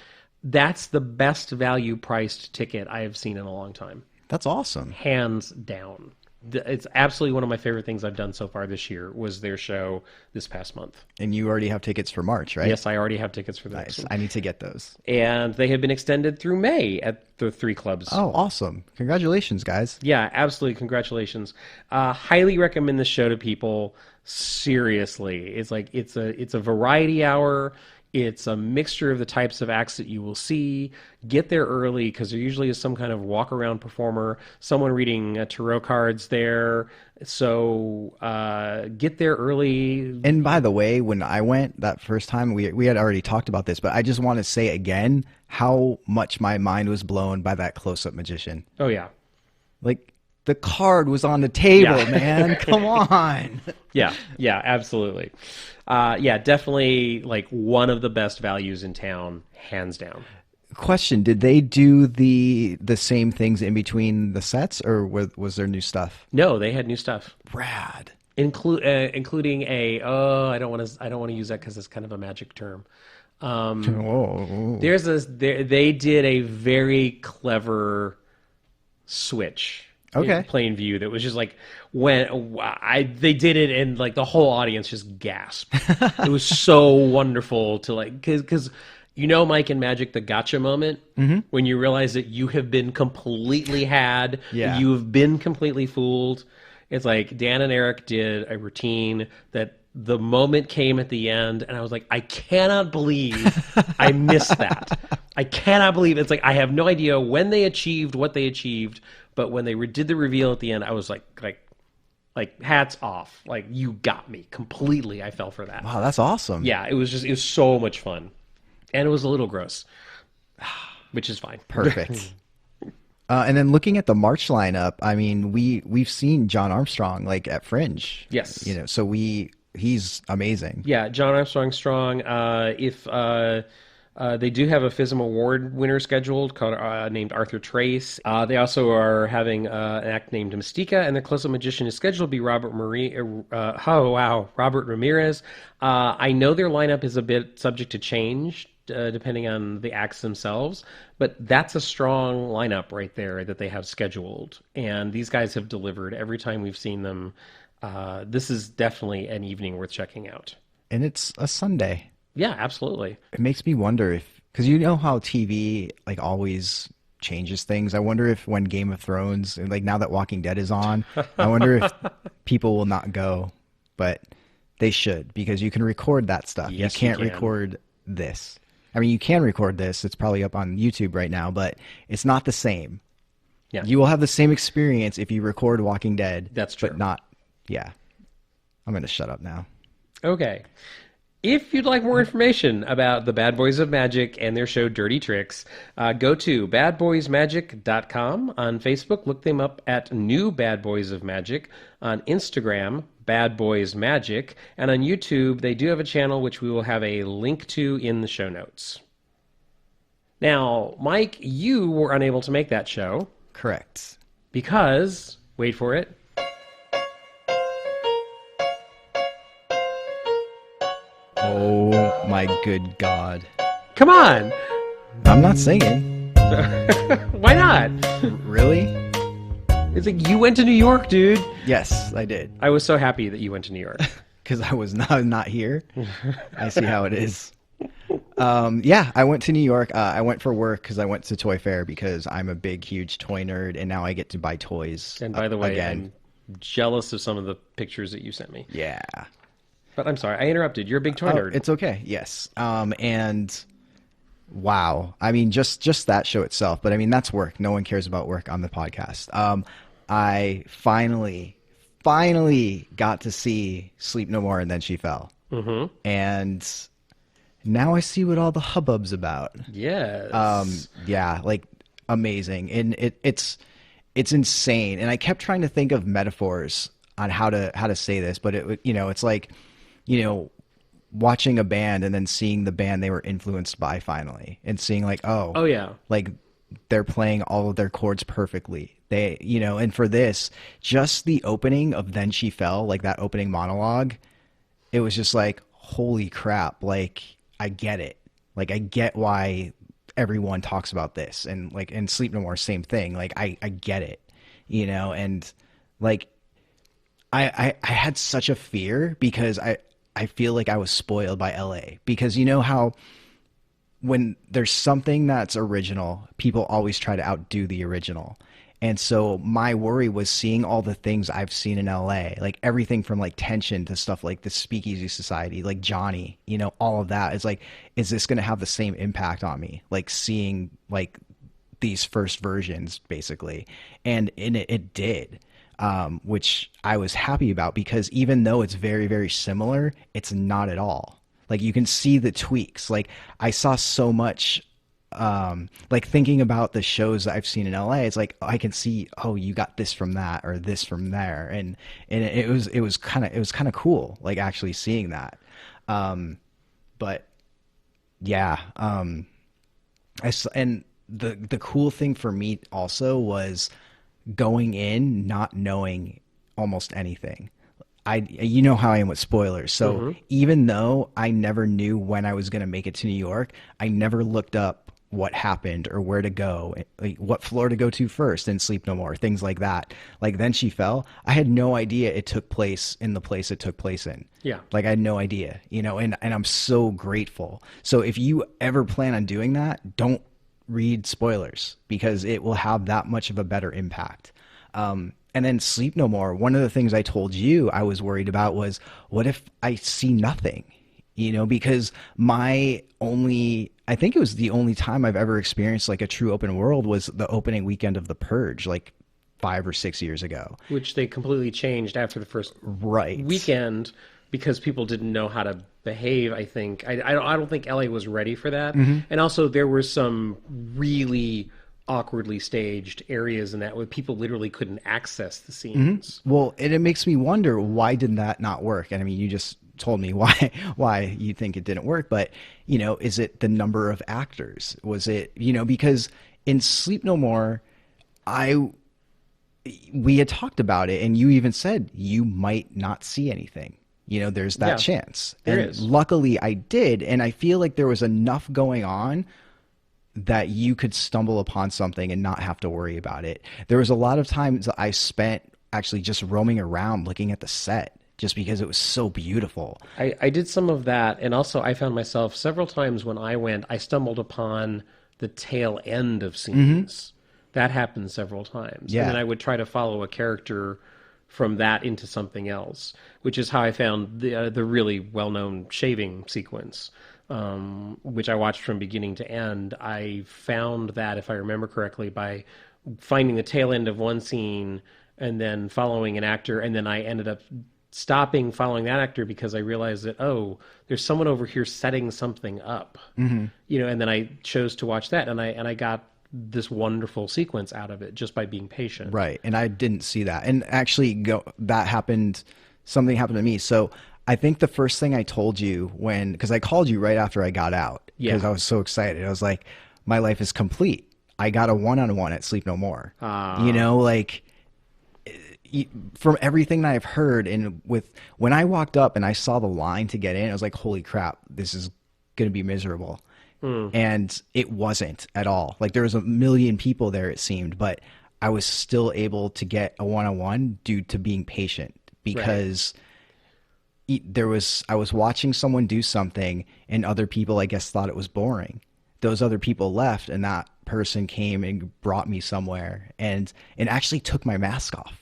That's the best value priced ticket I have seen in a long time. That's awesome. Hands down. It's absolutely one of my favorite things I've done so far this year was their show this past month. And you already have tickets for March, right? Yes, I already have tickets for that. Nice. I need to get those. And they have been extended through May at the 3 clubs. Oh, awesome. Congratulations, guys. Yeah, absolutely. Congratulations. Highly recommend this show to people. Seriously. It's a variety hour. It's a mixture of the types of acts that you will see. Get there early because there usually is some kind of walk-around performer, someone reading tarot cards there. So get there early. And by the way, when I went that first time, we had already talked about this, but I just want to say again how much my mind was blown by that close-up magician. Oh, yeah. Like, the card was on the table, Yeah. man. Come on. Yeah, absolutely. Definitely like one of the best values in town, hands down. Question, did they do the same things in between the sets, or was there new stuff? No, they had new stuff. Rad. Including I don't want to use that because it's kind of a magic term. Whoa. They did a very clever switch. Okay. In plain view, that was just like when they did it, and like the whole audience just gasped. It was so wonderful to because Mike and Magic, the gotcha moment when you realize that you have been completely had, Yeah. you have been completely fooled. It's like Dan and Eric did a routine that the moment came at the end, and I was like, I cannot believe I missed that. I cannot believe it's like I have no idea when they achieved what they achieved. But when they did the reveal at the end, I was like hats off. Like, you got me completely. I fell for that. Wow, that's awesome. Yeah, it was so much fun. And it was a little gross, which is fine. Perfect. And then looking at the March lineup, I mean, we've seen John Armstrong like at Fringe. Yes. So he's amazing. Yeah, John Armstrong strong. They do have a FISM award winner scheduled named Arthur Trace. They also are having an act named Mystica, and the close-up magician is scheduled to be Robert Ramirez. I know their lineup is a bit subject to change depending on the acts themselves, but that's a strong lineup right there that they have scheduled. And these guys have delivered every time we've seen them. This is definitely an evening worth checking out. And it's a Sunday. Yeah, absolutely. It makes me wonder because you know how TV like always changes things. I wonder if when Game of Thrones, and like now that Walking Dead is on, I wonder if people will not go, but they should, because you can record that stuff. Yes, you can't you can. record this. I mean, you can record this. It's probably up on YouTube right now, but it's not the same. Yeah. You will have the same experience if you record Walking Dead. That's true. But not, yeah. I'm going to shut up now. Okay. If you'd like more information about the Bad Boys of Magic and their show Dirty Tricks, go to badboysmagic.com. On Facebook, look them up at New Bad Boys of Magic. On Instagram, Bad Boys Magic. And on YouTube, they do have a channel which we will have a link to in the show notes. Now, Mike, you were unable to make that show Correct. because, wait for it, Oh my good God. come on! I'm not singing. Why not? Really? It's like, you went to New York, dude. Yes, I did. I was so happy that you went to New York. Because I was not here. I see how it is. Yeah, I went to New York. I went for work because I went to Toy Fair because I'm a big, huge toy nerd, and now I get to buy toys. And by the way, again. I'm jealous of some of the pictures that you sent me. Yeah. But I'm sorry, I interrupted. You're a big toy nerd. It's okay. Yes. And wow. I mean, just that show itself. But I mean, that's work. No one cares about work on the podcast. I finally got to see Sleep No More and Then She Fell. Mm-hmm. And now I see what all the hubbub's about. Yes. Yeah, like amazing. And it's insane. And I kept trying to think of metaphors on how to say this, but it's like, watching a band and then seeing the band they were influenced by finally, and seeing like, oh yeah, like they're playing all of their chords perfectly. They, and for this, just the opening of Then She Fell, like that opening monologue, it was just like, holy crap. Like, I get it. Like, I get why everyone talks about this, and like, in Sleep No More, same thing. Like, I get it, and like, I had such a fear because I feel like I was spoiled by LA, because you know how when there's something that's original, people always try to outdo the original. And so my worry was seeing all the things I've seen in LA, like everything from like Tension to stuff like the Speakeasy Society, like Johnny, all of that. It's like, is this going to have the same impact on me? Like seeing like these first versions basically. And it did. Which I was happy about, because even though it's very, very similar, it's not at all. Like, you can see the tweaks. Like, I saw so much, like thinking about the shows that I've seen in LA, it's like, I can see, oh, you got this from that or this from there. And it was kind of cool, like actually seeing that. But yeah, and the cool thing for me also was going in not knowing almost anything. You know how I am with spoilers. So even though I never knew when I was going to make it to New York, I never looked up what happened or where to go, like what floor to go to first in Sleep No More, things like that. Like Then She Fell, I had no idea it took place in the place it took place in. Yeah. Like, I had no idea, and I'm so grateful. So if you ever plan on doing that, don't read spoilers, because it will have that much of a better impact. And then Sleep No More, one of the things I told you I was worried about was, what if I see nothing? Because I think it was the only time I've ever experienced like a true open world was the opening weekend of The Purge, like 5 or 6 years ago. Which they completely changed after the first weekend, because people didn't know how to behave, I think. I don't think LA was ready for that. Mm-hmm. And also there were some really awkwardly staged areas in that where people literally couldn't access the scenes. Mm-hmm. Well, and it makes me wonder, why did that not work? And I mean, you just told me why you think it didn't work, but is it the number of actors? Was it, because in Sleep No More, we had talked about it, and you even said you might not see anything. There's that chance. There and is. Luckily I did. And I feel like there was enough going on that you could stumble upon something and not have to worry about it. There was a lot of times I spent actually just roaming around looking at the set, just because it was so beautiful. I did some of that. And also I found myself several times when I went, I stumbled upon the tail end of scenes. Mm-hmm. That happened several times. Yeah. And then I would try to follow a character from that into something else, which is how I found the really well-known shaving sequence, which I watched from beginning to end. I found that, if I remember correctly, by finding the tail end of one scene and then following an actor, and then I ended up stopping following that actor because I realized that, oh, there's someone over here setting something up, mm-hmm. And then I chose to watch that, and I got this wonderful sequence out of it just by being patient. Right. And I didn't see that. And actually something happened to me. So I think the first thing I told you because I called you right after I got out, because I was so excited. I was like, my life is complete. I got a one-on-one at Sleep No More. Like, from everything that I've heard, and when I walked up and I saw the line to get in, I was like, holy crap, this is going to be miserable. And it wasn't at all. Like, there was a million people there, it seemed, but I was still able to get a one-on-one due to being patient because I was watching someone do something and other people, I guess, thought it was boring. Those other people left and that person came and brought me somewhere and actually took my mask off.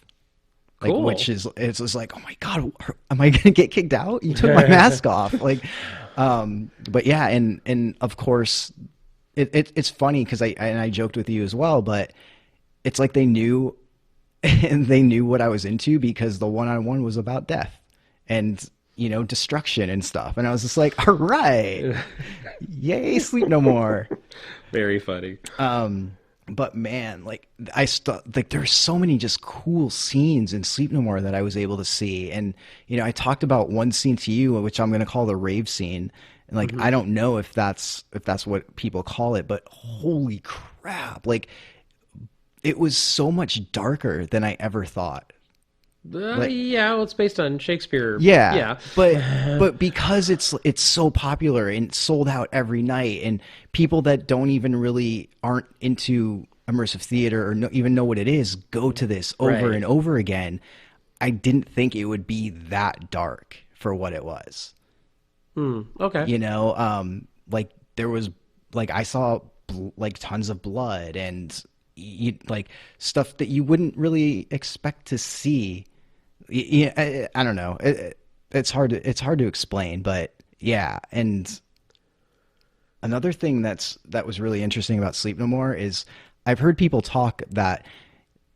Like, Cool. which is, it's just like, oh my God, am I going to get kicked out? You took my mask off. Like, but yeah. And of course it's funny because I joked with you as well, but it's like they knew and they knew what I was into because the one-on-one was about death and, destruction and stuff. And I was just like, all right, yay, Sleep No More. Very funny. But man, like there's so many just cool scenes in Sleep No More that I was able to see. And, I talked about one scene to you, which I'm going to call the rave scene. And like, I don't know if that's what people call it, but holy crap. Like it was so much darker than I ever thought. Yeah, well, it's based on Shakespeare. Yeah. But because it's so popular and sold out every night, and people that don't even really aren't into immersive theater or even know what it is go to this over and over again. I didn't think it would be that dark for what it was. Okay. Like there was like I saw like tons of blood and like stuff that you wouldn't really expect to see. Yeah, I don't know. It's hard to explain, but yeah. And another thing that was really interesting about Sleep No More is I've heard people talk that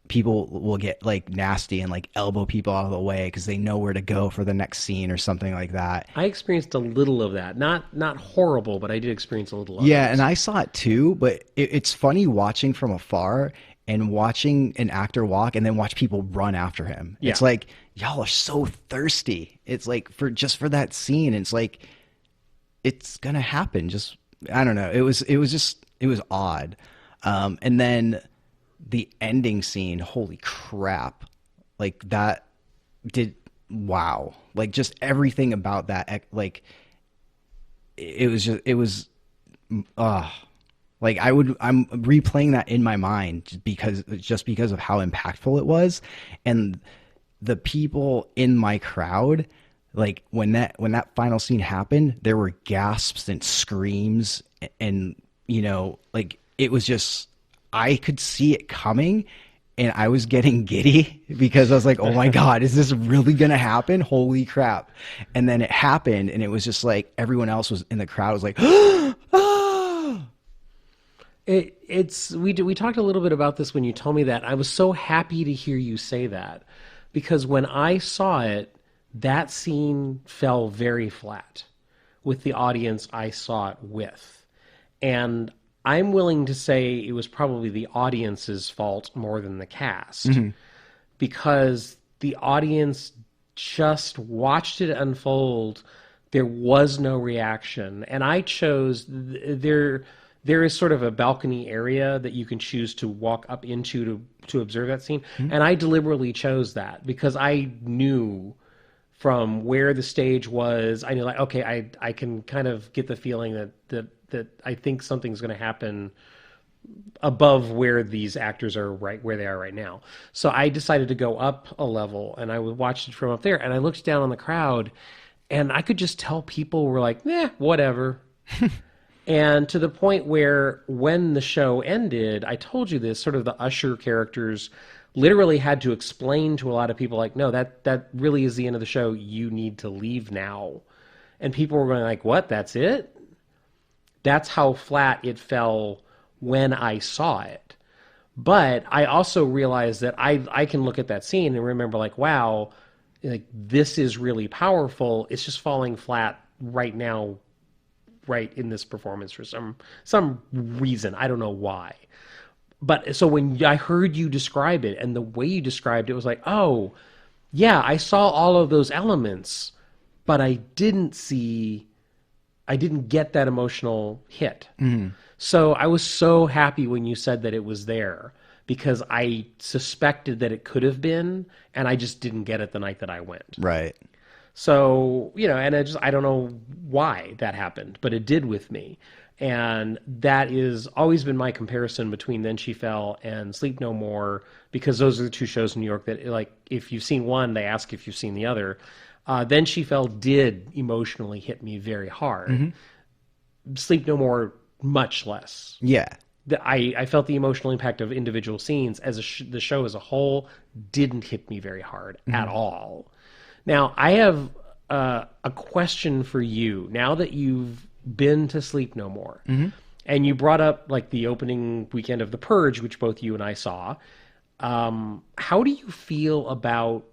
people will get like nasty and like elbow people out of the way because they know where to go for the next scene or something like that. I experienced a little of that. Not horrible, but I did experience a little of Yeah, it. and I saw it too, but it's funny watching from afar and watching an actor walk and then watch people run after him. Yeah. It's like, y'all are so thirsty. It's like for that scene, it's like it's gonna happen. Just I don't know. It was odd. And then the ending scene, holy crap. Like that wow. Like just everything about that, like it was like I'm replaying that in my mind just because of how impactful it was. And the people in my crowd, like when that final scene happened, there were gasps and screams and like it was just, I could see it coming and I was getting giddy because I was like, oh my God, is this really going to happen? Holy crap. And then it happened and it was just like everyone else was in the crowd was like, ah! We talked a little bit about this when you told me that. I was so happy to hear you say that because when I saw it, that scene fell very flat with the audience I saw it with. And I'm willing to say it was probably the audience's fault more than the cast because the audience just watched it unfold. There was no reaction. And I chose there is sort of a balcony area that you can choose to walk up into to observe that scene. And I deliberately chose that because I knew from where the stage was, I knew like, okay, I can kind of get the feeling that I think something's going to happen above where these actors are right where they are right now. So I decided to go up a level and I watched it from up there and I looked down on the crowd and I could just tell people were like, whatever. And to the point where when the show ended, I told you this, sort of the usher characters literally had to explain to a lot of people like, no, that really is the end of the show. You need to leave now. And people were going like, what? That's it? That's how flat it fell when I saw it. But I also realized that I can look at that scene and remember like, wow, like this is really powerful. It's just falling flat right now, right in this performance for some reason. I don't know why. But so when I heard you describe it and the way you described it was like, oh, yeah, I saw all of those elements, but I didn't get that emotional hit. So I was so happy when you said that it was there because I suspected that it could have been, and I just didn't get it the night that I went. Right. So, and I don't know why that happened, but it did with me. And that is always been my comparison between Then She Fell and Sleep No More, because those are the two shows in New York that, like, if you've seen one, they ask if you've seen the other. Then She Fell did emotionally hit me very hard. Sleep No More, much less. Yeah. I felt the emotional impact of individual scenes as the show as a whole didn't hit me very hard at all. Now, I have a question for you. Now that you've been to Sleep No More, and you brought up like the opening weekend of The Purge, which both you and I saw, how do you feel about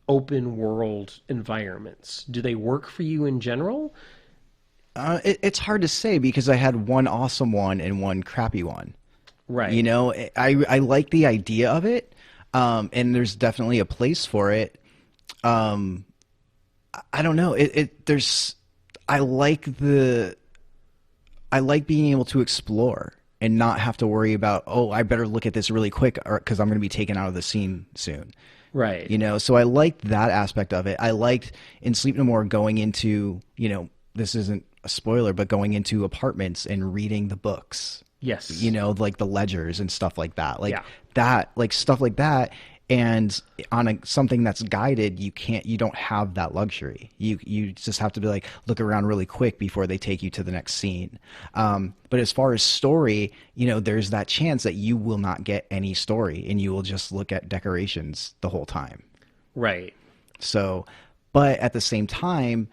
open world environments? Do they work for you in general? It's hard to say because I had one awesome one and one crappy one. Right. You know, I like the idea of it, and there's definitely a place for it. I don't know. I like being able to explore and not have to worry about, oh, I better look at this really quick because I'm going to be taken out of the scene soon. Right. You know, so I liked that aspect of it. I liked in Sleep No More going into, you know, this isn't a spoiler, but going into apartments and reading the books. Yes. You know, like the ledgers and stuff like that. Like Yeah. that, like stuff like that. And on something that's guided, you don't have that luxury. You just have to be like, look around really quick before they take you to the next scene. But as far as story, you know, there's that chance that you will not get any story and you will just look at decorations the whole time. Right. So, but at the same time,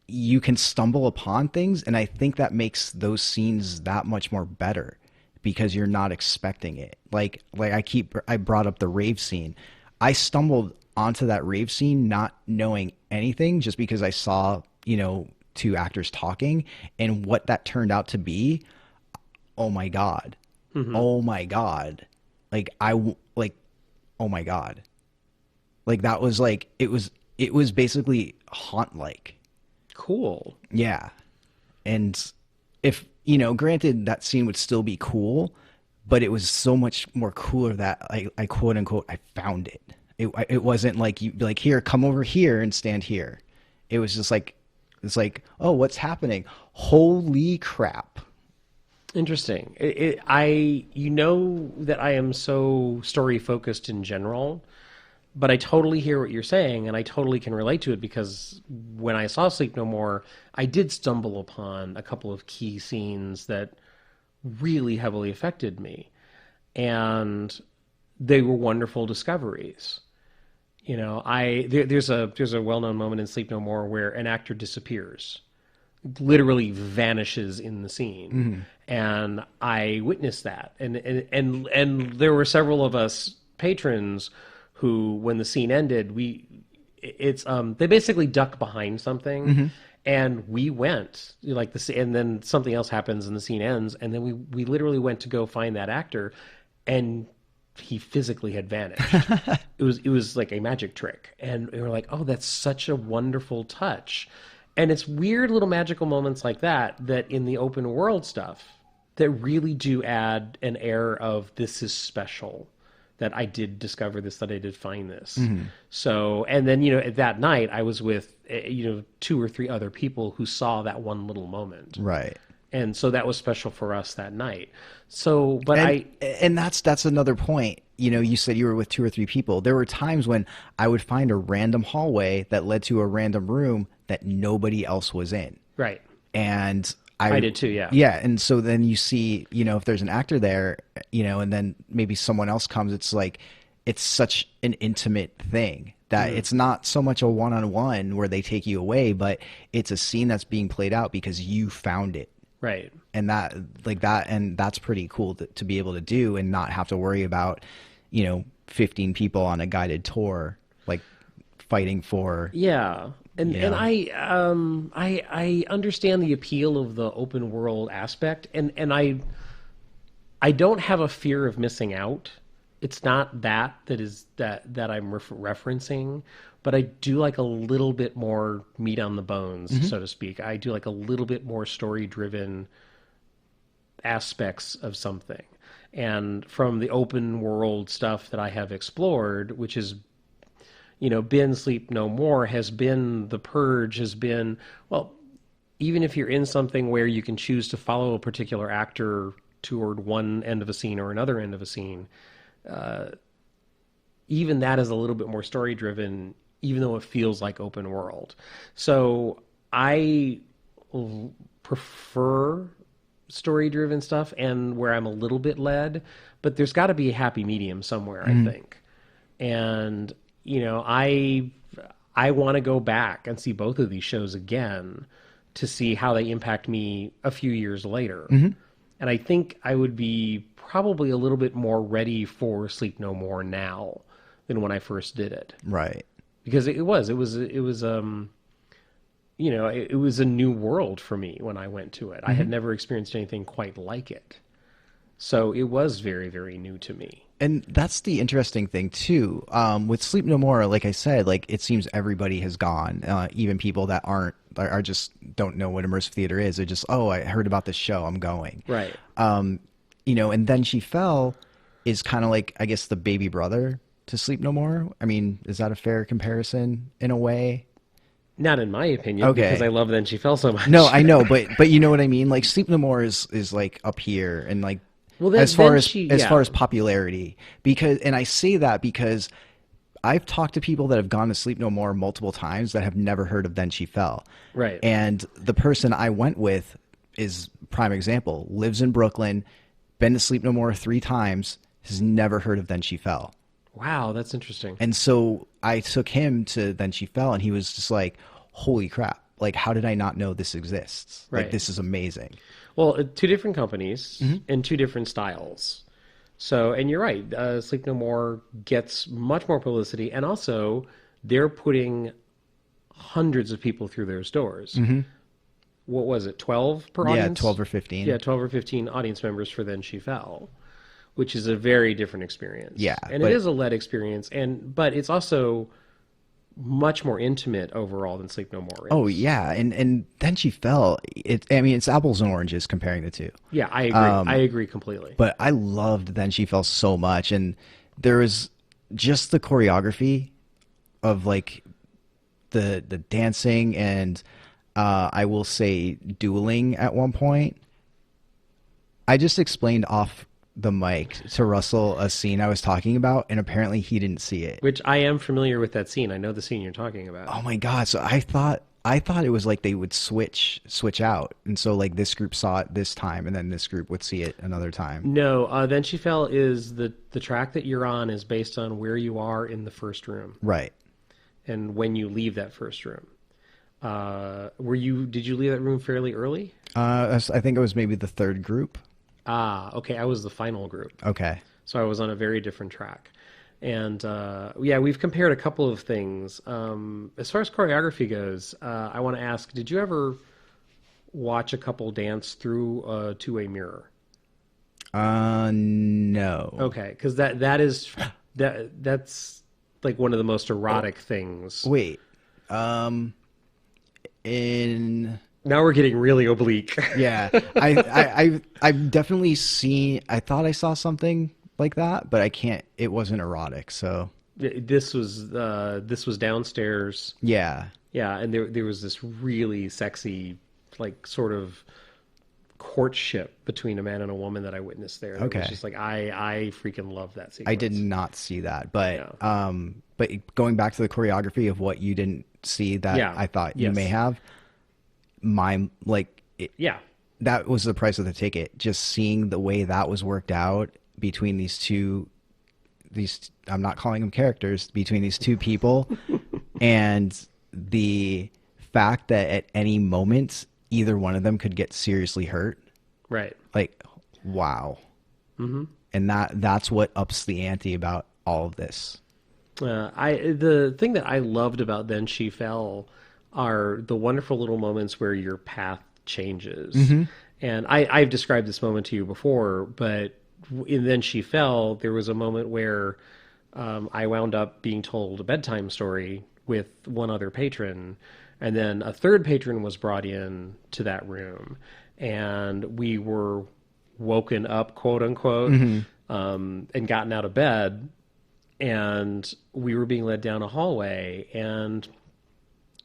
you can stumble upon things, and I think that makes those scenes that much more better because you're not expecting it. Like I brought up the rave scene. I stumbled onto that rave scene not knowing anything, just because I saw, you know, two actors talking, and what that turned out to be. Oh my God. Oh my God. Oh my God. Like that was like, it was basically haunt-like. Cool. Yeah. And if, you know, granted that scene would still be cool, but it was so much more cooler that I quote unquote, I found it. It wasn't like you be like, here, come over here and stand here. It was just like, it's like, oh, what's happening? Holy crap. Interesting. You know that I am so story focused in general, but I totally hear what you're saying, and I totally can relate to it because when I saw Sleep No More, I did stumble upon a couple of key scenes that really heavily affected me, and they were wonderful discoveries. You know, there's a well-known moment in Sleep No More where an actor disappears, literally vanishes in the scene, and I witnessed that, and there were several of us patrons who, when the scene ended, they basically duck behind something, and we went like and then something else happens and the scene ends, and then we literally went to go find that actor, and he physically had vanished. It was like a magic trick, and we were like, oh, that's such a wonderful touch. And it's weird little magical moments like that in the open world stuff that really do add an air of this is special. That I did discover this, that I did find this. So, and then, you know, that night I was with, you know, 2 or 3 other people who saw that one little moment. Right. And so that was special for us that night. So, but and that's another point. You know, you said you were with 2 or 3 people. There were times when I would find a random hallway that led to a random room that nobody else was in. Right. And I did too, yeah. Yeah, and so then you see, you know, if there's an actor there, you know, and then maybe someone else comes, it's like, it's such an intimate thing that it's not so much a one-on-one where they take you away, but it's a scene that's being played out because you found it. Right. And that's pretty cool to be able to do and not have to worry about, you know, 15 people on a guided tour, like fighting for. Yeah. And Yeah. and I understand the appeal of the open world aspect, and I don't have a fear of missing out. It's not that I'm referencing, but I do like a little bit more meat on the bones, so to speak. I do like a little bit more story driven aspects of something. And from the open world stuff that I have explored, which is, you know, been Sleep No More, has been The Purge, has been, well, even if you're in something where you can choose to follow a particular actor toward one end of a scene or another end of a scene, even that is a little bit more story driven, even though it feels like open world. So I prefer story driven stuff and where I'm a little bit led, but there's got to be a happy medium somewhere, I think. And, you know, I want to go back and see both of these shows again to see how they impact me a few years later. And I think I would be probably a little bit more ready for Sleep No More now than when I first did it. Right. Because it was you know, it was a new world for me when I went to it. I had never experienced anything quite like it. So it was very, very new to me. And that's the interesting thing too. With Sleep No More, like I said, like it seems everybody has gone, even people that are just don't know what immersive theater is. They're just, oh, I heard about this show, I'm going. Right. You know, and Then She Fell is kind of like, I guess, the baby brother to Sleep No More. I mean, is that a fair comparison in a way? Not in my opinion, Okay. because I love Then She Fell so much. No, I know, but you know what I mean? Like Sleep No More is like up here and like, Well, as far as yeah. popularity, and I say that because I've talked to people that have gone to Sleep No More multiple times that have never heard of Then She Fell. Right. And the person I went with is prime example, lives in Brooklyn, been to Sleep No More 3 times, has never heard of Then She Fell. Wow, that's interesting. And so I took him to Then She Fell and he was just like, holy crap. Like, how did I not know this exists? Right. Like, this is amazing. Well, 2 different companies and 2 different styles. So, and you're right, Sleep No More gets much more publicity, and also they're putting hundreds of people through their doors. What was it, 12 per audience? Yeah, 12 or 15. Yeah, 12 or 15 audience members for Then She Fell, which is a very different experience. Yeah, and it is a LED experience, but it's also much more intimate overall than Sleep No More is. Oh yeah, and Then She Fell. I mean, it's apples and oranges comparing the two. Yeah, I agree. I agree completely. But I loved Then She Fell so much, and there was just the choreography of like the dancing and I will say dueling at one point. I just explained off the mic to Russell a scene I was talking about, and apparently he didn't see it. Which I am familiar with that scene. I know the scene you're talking about. Oh my god! So I thought it was like they would switch out, and so like this group saw it this time, and then this group would see it another time. No, Then She Fell is the track that you're on is based on where you are in the first room Right. and when you leave that first room. Did you leave that room fairly early? I think it was maybe the third group. Ah, okay. I was the final group. Okay. So I was on a very different track. And yeah, we've compared a couple of things. As far as choreography goes, I want to ask, did you ever watch a couple dance through a two-way mirror? No. Okay, because that's like one of the most erotic things. Wait. In Now we're getting really oblique. yeah, I've definitely seen. I thought I saw something like that, but I can't. It wasn't erotic, so This was downstairs. yeah. Yeah, and there was this really sexy, like sort of courtship between a man and a woman that I witnessed there. It Okay. was just like I freaking love that sequence. I did not see that, but Yeah. but going back to the choreography of what you didn't see that Yeah. I thought you Yes. may have, Yeah. that was the price of the ticket. Just seeing the way that was worked out between these I'm not calling them characters, between these two people, and the fact that at any moment either one of them could get seriously hurt. Right. Like, wow. Mm-hmm. And that's what ups the ante about all of this. The thing that I loved about Then She Fell are the wonderful little moments where your path changes. Mm-hmm. And I've described this moment to you before, but in Then She Fell, there was a moment where I wound up being told a bedtime story with one other patron, and then a third patron was brought in to that room, and we were woken up, quote unquote, and gotten out of bed, and we were being led down a hallway, and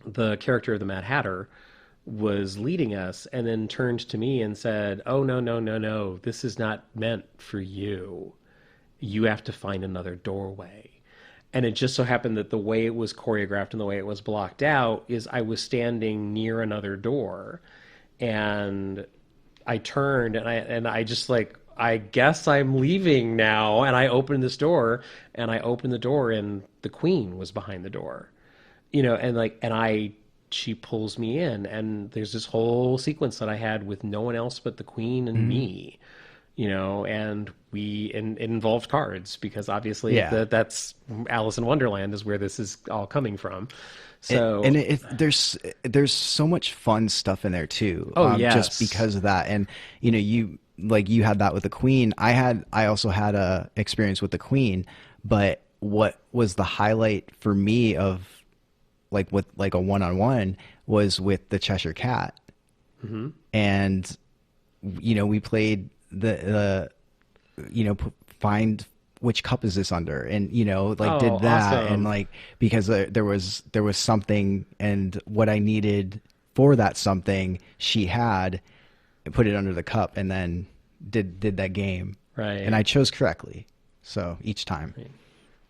the character of the Mad Hatter was leading us, and then turned to me and said, "Oh, no, no, no, no, this is not meant for you. You have to find another doorway." And it just so happened that the way it was choreographed and the way it was blocked out is I was standing near another door, and I turned and I just like, I guess I'm leaving now. And I opened this door, and I opened the door, and the queen was behind the door, and like, she pulls me in, and there's this whole sequence that I had with no one else but the queen and me, and it involved cards, because obviously that's Alice in Wonderland is where this is all coming from. So there's so much fun stuff in there too. Yes. Just because of that. And you had that with the queen. I also had a experience with the queen, but what was the highlight for me of with a one-on-one was with the Cheshire Cat. Mm-hmm. And we played the find which cup is this under, and did that. Awesome. And because there was something, and what I needed for that something she had, put it under the cup, and then did that game right. And I chose correctly, so each time. Right.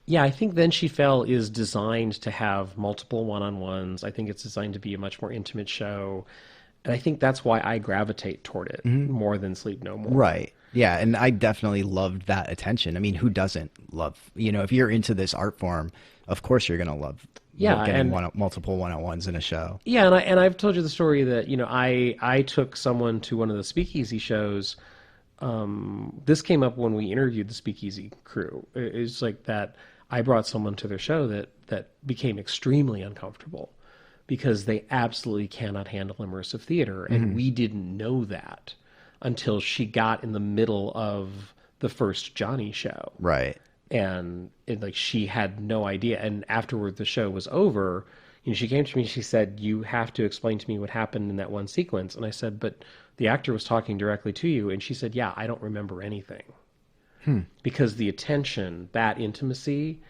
Yeah, I think Then She Fell is designed to have multiple one-on-ones. I think it's designed to be a much more intimate show. And I think that's why I gravitate toward it more than Sleep No More. Right. Yeah, and I definitely loved that attention. I mean, who doesn't love, if you're into this art form, of course you're going to love getting multiple one-on-ones in a show. Yeah, and I've told you the story that, I took someone to one of the Speakeasy shows. This came up when we interviewed the Speakeasy crew. It's like that I brought someone to their show that became extremely uncomfortable because they absolutely cannot handle immersive theater. And we didn't know that until she got in the middle of the first Johnny show. Right. And she had no idea. And afterward, the show was over. She came to me, she said, "You have to explain to me what happened in that one sequence." And I said, "But the actor was talking directly to you." And she said, "Yeah, I don't remember anything." Because the attention, that intimacy,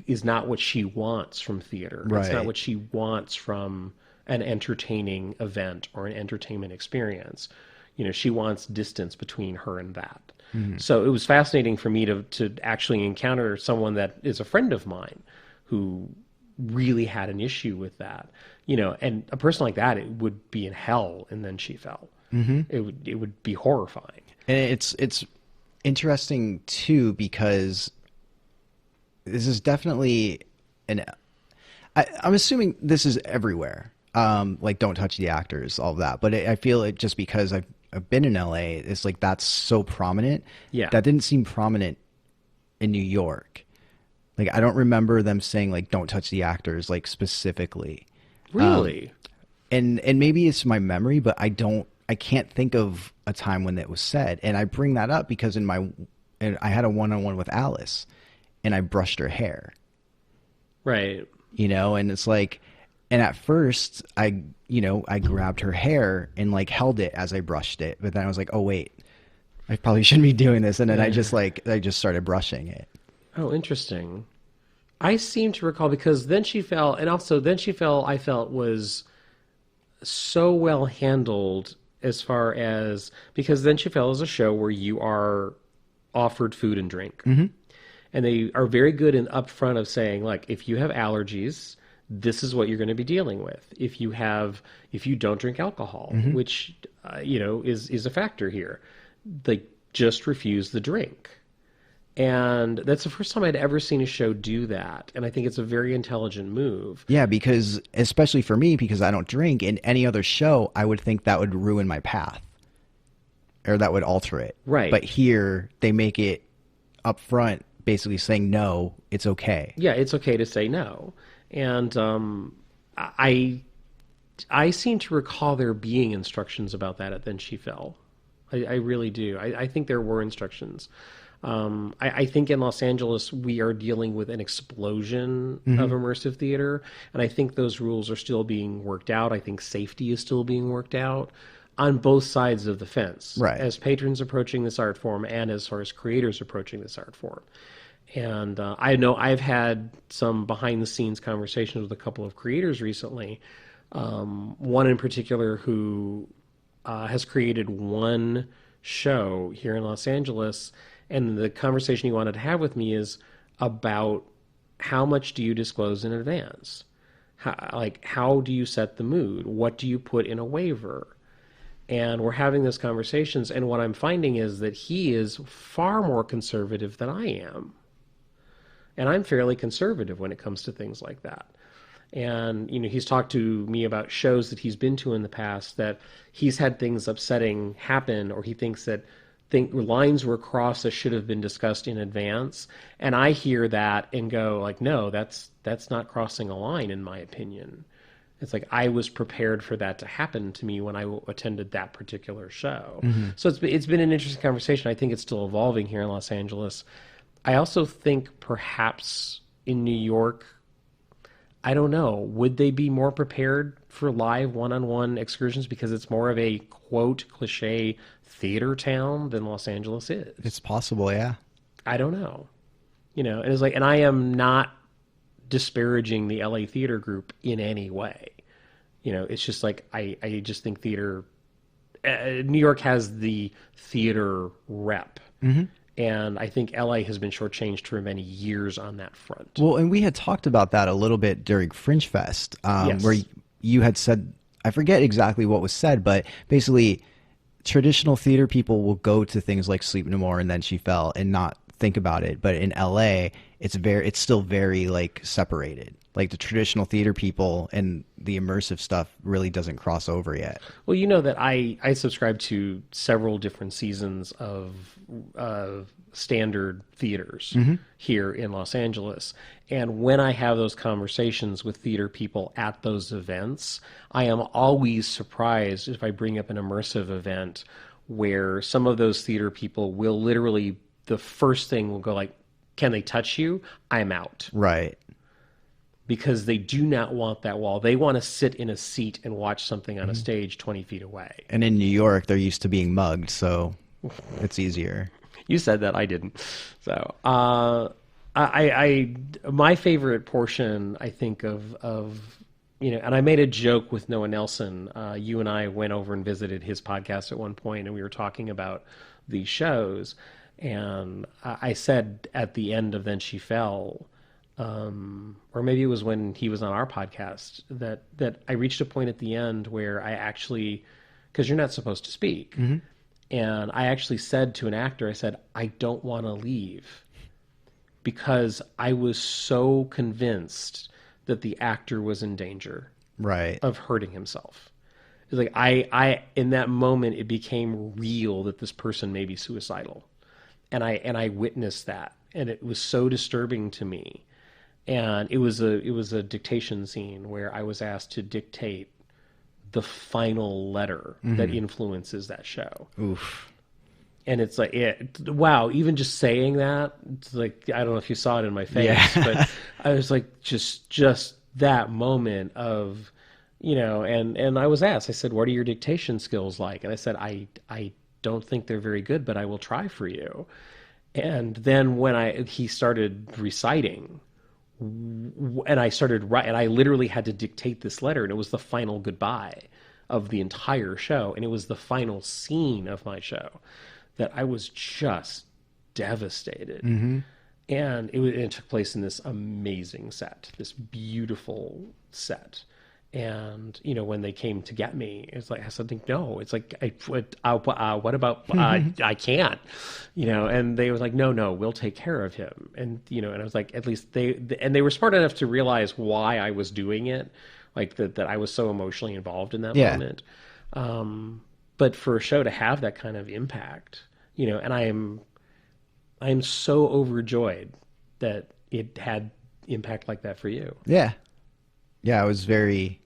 is not what she wants from theater. Right. It's not what she wants from an entertaining event or an entertainment experience. She wants distance between her and that. So it was fascinating for me to actually encounter someone that is a friend of mine who really had an issue with that. And a person like that, it would be in hell, and Then She Fell. It would be horrifying. And it's interesting too, because this is definitely I'm assuming this is everywhere. Don't touch the actors, all of that. But I feel it just because I've been in LA, it's that's so prominent. Yeah. That didn't seem prominent in New York. I don't remember them saying don't touch the actors specifically. Really? And maybe it's my memory, but I can't think of a time when that was said. And I bring that up because I had a one-on-one with Alice, and I brushed her hair. Right. And it's and at first I grabbed her hair and held it as I brushed it. But then I was oh wait, I probably shouldn't be doing this. And then I just started brushing it. Oh, interesting. I seem to recall, because Then She Fell, and also Then She Fell, I felt was so well handled as far as, because Then She Fell is a show where you are offered food and drink. And they are very good and upfront of saying, if you have allergies, this is what you're going to be dealing with. If you don't drink alcohol, which, is a factor here, just refuse the drink. And that's the first time I'd ever seen a show do that. And I think it's a very intelligent move. Yeah, because especially for me, because I don't drink, in any other show, I would think that would ruin my path, or that would alter it. Right. But here, they make it up front, basically saying, no, it's okay. Yeah, it's okay to say no. And I seem to recall there being instructions about that at Then She Fell. I really do. I think there were instructions. I think in Los Angeles, we are dealing with an explosion of immersive theater, and I think those rules are still being worked out. I think safety is still being worked out on both sides of the fence, right, as patrons approaching this art form and as far as creators approaching this art form. And I know I've had some behind-the-scenes conversations with a couple of creators recently One in particular who has created one show here in Los Angeles, and the conversation he wanted to have with me is about how much do you disclose in advance? How do you set the mood? What do you put in a waiver? And we're having those conversations, and what I'm finding is that he is far more conservative than I am. And I'm fairly conservative when it comes to things like that. And, he's talked to me about shows that he's been to in the past that he's had things upsetting happen, or he thinks that lines were crossed that should have been discussed in advance. And I hear that and go like, no, that's not crossing a line, in my opinion. It's like I was prepared for that to happen to me when I attended that particular show. Mm-hmm. So it's been an interesting conversation. I think it's still evolving here in Los Angeles. I also think perhaps in New York, I don't know, would they be more prepared for live one-on-one excursions because it's more of a, quote, cliche theater town than Los Angeles is? It's possible, yeah. I don't know. And it's like, and I am not disparaging the LA theater group in any way. It's just like, I just think theater, New York has the theater rep. Mm-hmm. And I think LA has been shortchanged for many years on that front. Well, and we had talked about that a little bit during Fringe Fest, yes. where you had said, I forget exactly what was said, but basically traditional theater people will go to things like Sleep No More and Then She Fell and not think about it. But in LA, it's still very like separated. Like the traditional theater people and the immersive stuff really doesn't cross over yet. Well, you know that I subscribe to several different seasons of standard theaters mm-hmm. here in Los Angeles. And when I have those conversations with theater people at those events, I am always surprised if I bring up an immersive event where some of those theater people will literally, the first thing will go like, can they touch you? I'm out. Right. Because they do not want that wall. They want to sit in a seat and watch something on a stage 20 feet away. And in New York, they're used to being mugged, so it's easier. You said that, I didn't. So, my favorite portion, I think of and I made a joke with Noah Nelson. You and I went over and visited his podcast at one point, and we were talking about these shows. And I said at the end of Then She Fell, or maybe it was when he was on our podcast, that I reached a point at the end where I actually, because you're not supposed to speak, mm-hmm. and I actually said to an actor, I said, I don't want to leave, because I was so convinced that the actor was in danger right. of hurting himself. It's like I in that moment, it became real that this person may be suicidal. And I witnessed that, and it was so disturbing to me. And it was a dictation scene where I was asked to dictate the final letter mm-hmm. that influences that show. Oof. And it's like, wow, even just saying that, it's like, I don't know if you saw it in my face, yeah. But I was like, just that moment of, and I was asked, I said, what are your dictation skills like? And I said, I don't think they're very good, but I will try for you. And then when he started reciting, and I started writing, and I literally had to dictate this letter, and it was the final goodbye of the entire show, and it was the final scene of my show, that I was just devastated. Mm-hmm. And it took place in this amazing set, this beautiful set. And, when they came to get me, it's like, I said, no, it's like, what about, I can't, and they was like, no, we'll take care of him. And, and I was like, at least they were smart enough to realize why I was doing it. Like that I was so emotionally involved in that yeah. moment. But for a show to have that kind of impact, and I am so overjoyed that it had impact like that for you. Yeah. Yeah, it was very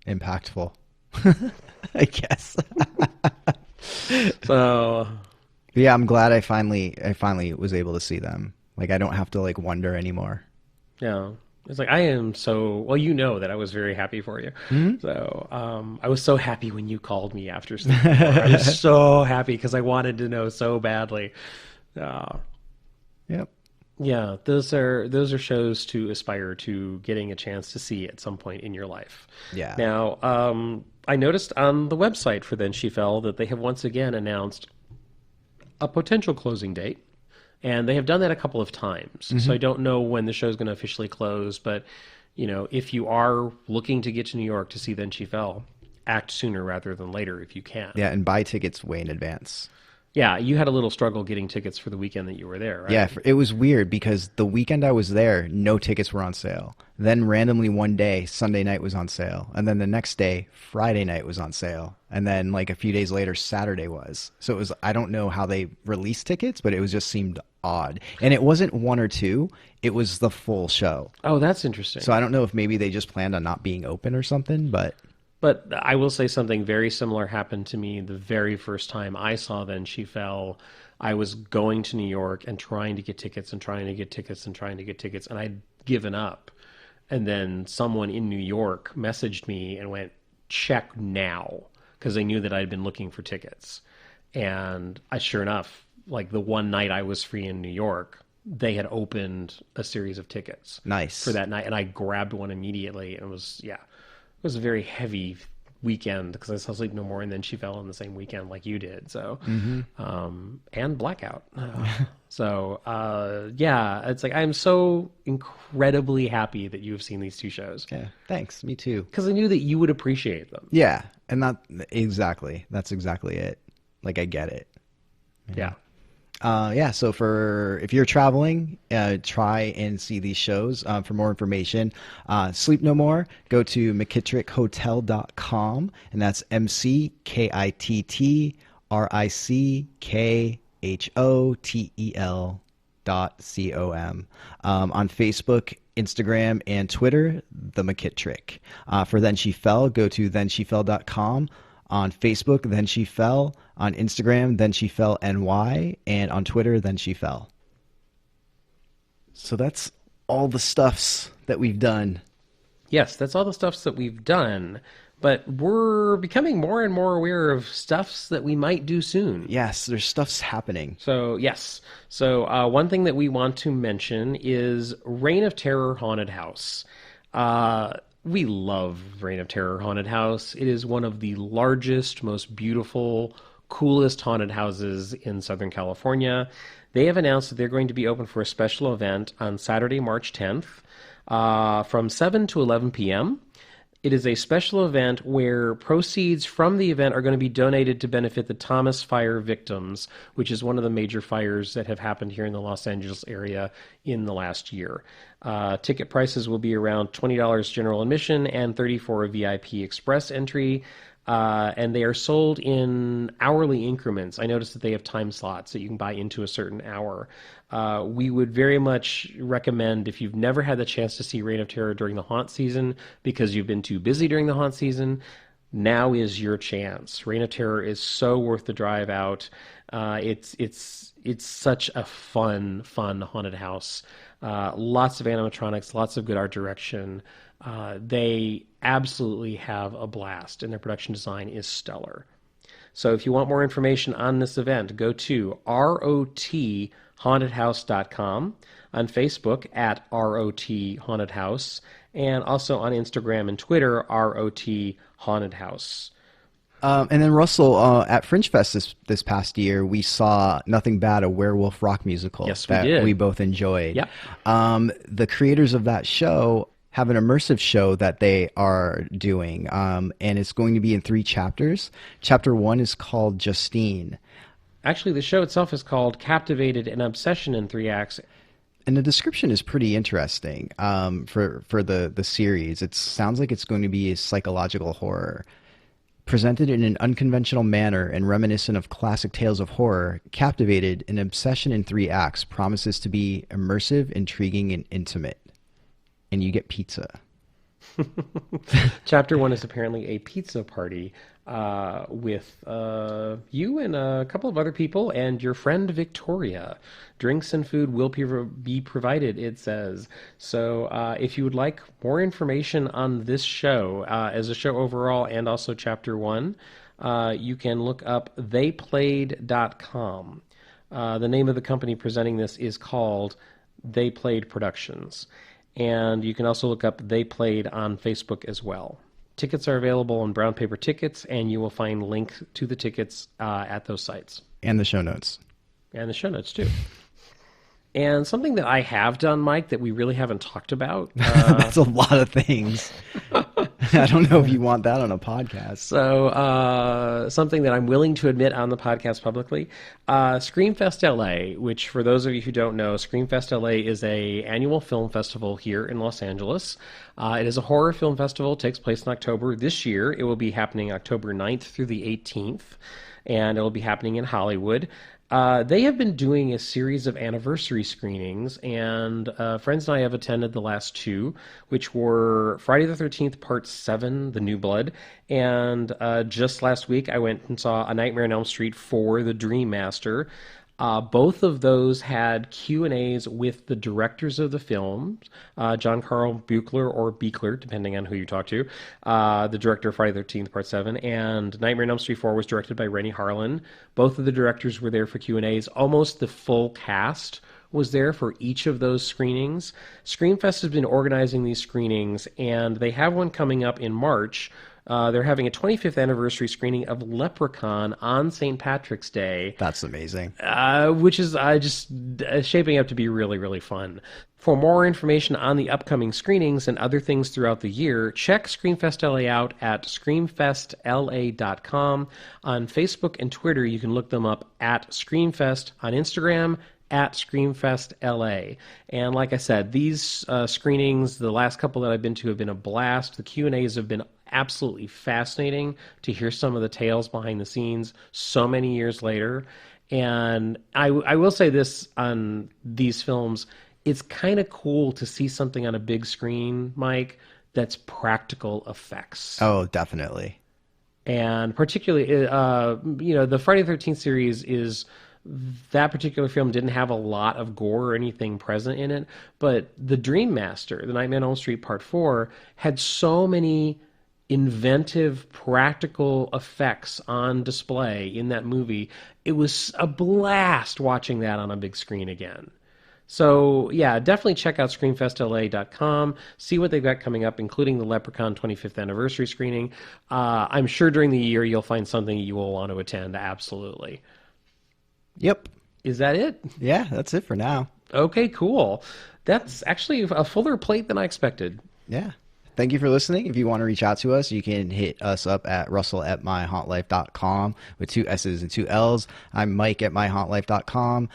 impactful, I guess. So, yeah, I'm glad I finally was able to see them. Like, I don't have to like wonder anymore. Yeah, it's like I am so well. That I was very happy for you. Mm-hmm. So, I was so happy when you called me after Sleep No More. I was so happy because I wanted to know so badly. Yep. Yeah, those are shows to aspire to getting a chance to see at some point in your life. Yeah. Now, I noticed on the website for Then She Fell that they have once again announced a potential closing date, and they have done that a couple of times. So I don't know when the show is going to officially close, but if you are looking to get to New York to see Then She Fell, act sooner rather than later if you can. Yeah, and buy tickets way in advance. Yeah, you had a little struggle getting tickets for the weekend that you were there, right? Yeah, it was weird because the weekend I was there, no tickets were on sale. Then randomly one day, Sunday night was on sale. And then the next day, Friday night was on sale. And then like a few days later, Saturday was. So it was, I don't know how they released tickets, but it was just seemed odd. And it wasn't one or two, it was the full show. Oh, that's interesting. So I don't know if maybe they just planned on not being open or something, but But I will say something very similar happened to me the very first time I saw Then She Fell. I was going to New York and trying to get tickets and trying to get tickets and trying to get tickets, and I'd given up. And then someone in New York messaged me and went, check now, because they knew that I'd been looking for tickets. And sure enough, like the one night I was free in New York, they had opened a series of tickets nice. for that night, and I grabbed one immediately, and it was a very heavy weekend because I saw Sleep No More and Then She Fell on the same weekend like you did. So, and Blackout. It's like I'm so incredibly happy that you have seen these two shows. Yeah, thanks. Me too. Because I knew that you would appreciate them. Yeah, and that's exactly it. Like I get it. Yeah. So if you're traveling, try and see these shows. For more information, Sleep No More, go to McKittrickHotel.com, and that's McKittrickHotel.com. On Facebook, Instagram, and Twitter, The McKittrick. For Then She Fell, go to ThenSheFell.com. On Facebook, Then She Fell. On Instagram, Then She Fell NY. And on Twitter, Then She Fell. So that's all the stuffs that we've done. Yes, that's all the stuffs that we've done. But we're becoming more and more aware of stuffs that we might do soon. Yes, there's stuffs happening. So, yes. So, one thing that we want to mention is Reign of Terror Haunted House. We love Reign of Terror Haunted House. It is one of the largest, most beautiful, coolest haunted houses in Southern California. They have announced that they're going to be open for a special event on Saturday, March 10th, from 7 to 11 p.m. It is a special event where proceeds from the event are going to be donated to benefit the Thomas Fire victims, which is one of the major fires that have happened here in the Los Angeles area in the last year. Ticket prices will be around $20 general admission and $34 for a VIP express entry. And they are sold in hourly increments. I noticed that they have time slots that you can buy into a certain hour. We would very much recommend, if you've never had the chance to see Reign of Terror during the haunt season because you've been too busy during the haunt season, now is your chance. Reign of Terror is so worth the drive out. It's such a fun haunted house. Lots of animatronics, lots of good art direction. They absolutely have a blast, and their production design is stellar. So if you want more information on this event, go to rothauntedhouse.com, on Facebook at ROT Haunted House, and also on Instagram and Twitter, ROT Haunted House. And then Russell, at Fringe Fest this past year, we saw Nothing Bad, a werewolf rock musical. Yes, we that did. We both enjoyed. Yep. The creators of that show have an immersive show that they are doing, and it's going to be in 3 chapters. Chapter 1 is called Justine. Actually, the show itself is called Captivated, an Obsession in 3 Acts. And the description is pretty interesting for the series. It sounds like it's going to be a psychological horror. Presented in an unconventional manner and reminiscent of classic tales of horror, Captivated, an Obsession in 3 Acts promises to be immersive, intriguing, and intimate. And you get pizza. Chapter 1 is apparently a pizza party with you and a couple of other people and your friend Victoria. Drinks and food will be provided, it says. So if you would like more information on this show, as a show overall and also Chapter 1, you can look up theyplayed.com. The name of the company presenting this is called They Played Productions. And you can also look up They Played on Facebook as well. Tickets are available on brown paper tickets, and you will find links to the tickets at those sites. And the show notes. And the show notes, too. And something that I have done, Mike, that we really haven't talked about. That's a lot of things. I don't know if you want that on a podcast. So something that I'm willing to admit on the podcast publicly, Screamfest LA, which for those of you who don't know, Screamfest LA is a annual film festival here in Los Angeles. It is a horror film festival. It takes place in October. This year, it will be happening October 9th through the 18th, and it will be happening in Hollywood. They have been doing a series of anniversary screenings, and friends and I have attended the last two, which were Friday the 13th, Part 7, The New Blood, and just last week I went and saw A Nightmare on Elm Street 4, The Dream Master. Both of those had Q&As with the directors of the films, John Carl Buechler or Beekler, depending on who you talk to, the director of Friday the 13th, Part 7, and Nightmare on Elm Street 4 was directed by Rennie Harlan. Both of the directors were there for Q&As. Almost the full cast was there for each of those screenings. Screamfest has been organizing these screenings, and they have one coming up in March. They're having a 25th anniversary screening of Leprechaun on St. Patrick's Day. That's amazing. Which is just shaping up to be really, really fun. For more information on the upcoming screenings and other things throughout the year, check Screamfest LA out at screamfestla.com. On Facebook and Twitter, you can look them up at Screamfest. On Instagram, at Screamfest LA. And like I said, these screenings, the last couple that I've been to, have been a blast. The Q&As have been absolutely fascinating to hear some of the tales behind the scenes so many years later. And I will say this on these films, it's kind of cool to see something on a big screen, Mike, that's practical effects. Oh, definitely. And particularly, the Friday the 13th series is... That particular film didn't have a lot of gore or anything present in it, but The Dream Master, The Nightmare on Elm Street Part 4, had so many inventive practical effects on display in that movie. It was a blast watching that on a big screen again. So, yeah, definitely check out ScreamFestLA.com, see what they've got coming up, including the Leprechaun 25th anniversary screening. I'm sure during the year you'll find something you will want to attend, absolutely. Yep. Is that it? Yeah, that's it for now. Okay, cool. That's actually a fuller plate than I expected. Yeah. Thank you for listening. If you want to reach out to us, you can hit us up at russell@myhauntlife.com with 2 S's and 2 L's. I'm Mike at myhauntlife.com.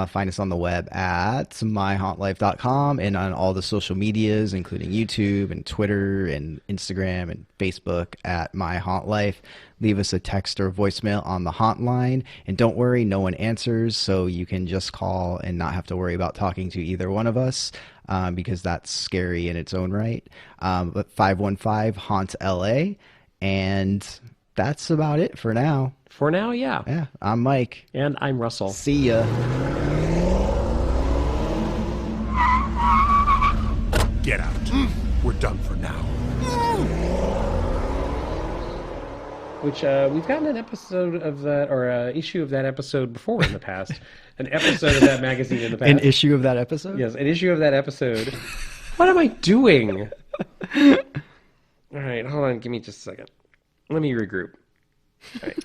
Find us on the web at myhauntlife.com and on all the social medias, including YouTube and Twitter and Instagram and Facebook at myhauntlife. Leave us a text or voicemail on the haunt line. And don't worry, no one answers, so you can just call and not have to worry about talking to either one of us. Because that's scary in its own right. But 515-HAUNT-LA. And that's about it for now. For now, yeah. Yeah, I'm Mike. And I'm Russell. See ya. Get out. We're done for now. Which we've gotten an episode of that, or an issue of that episode before in the past. An episode of that magazine in the past. An issue of that episode? Yes, an issue of that episode. What am I doing? All right, hold on. Give me just a second. Let me regroup. All right.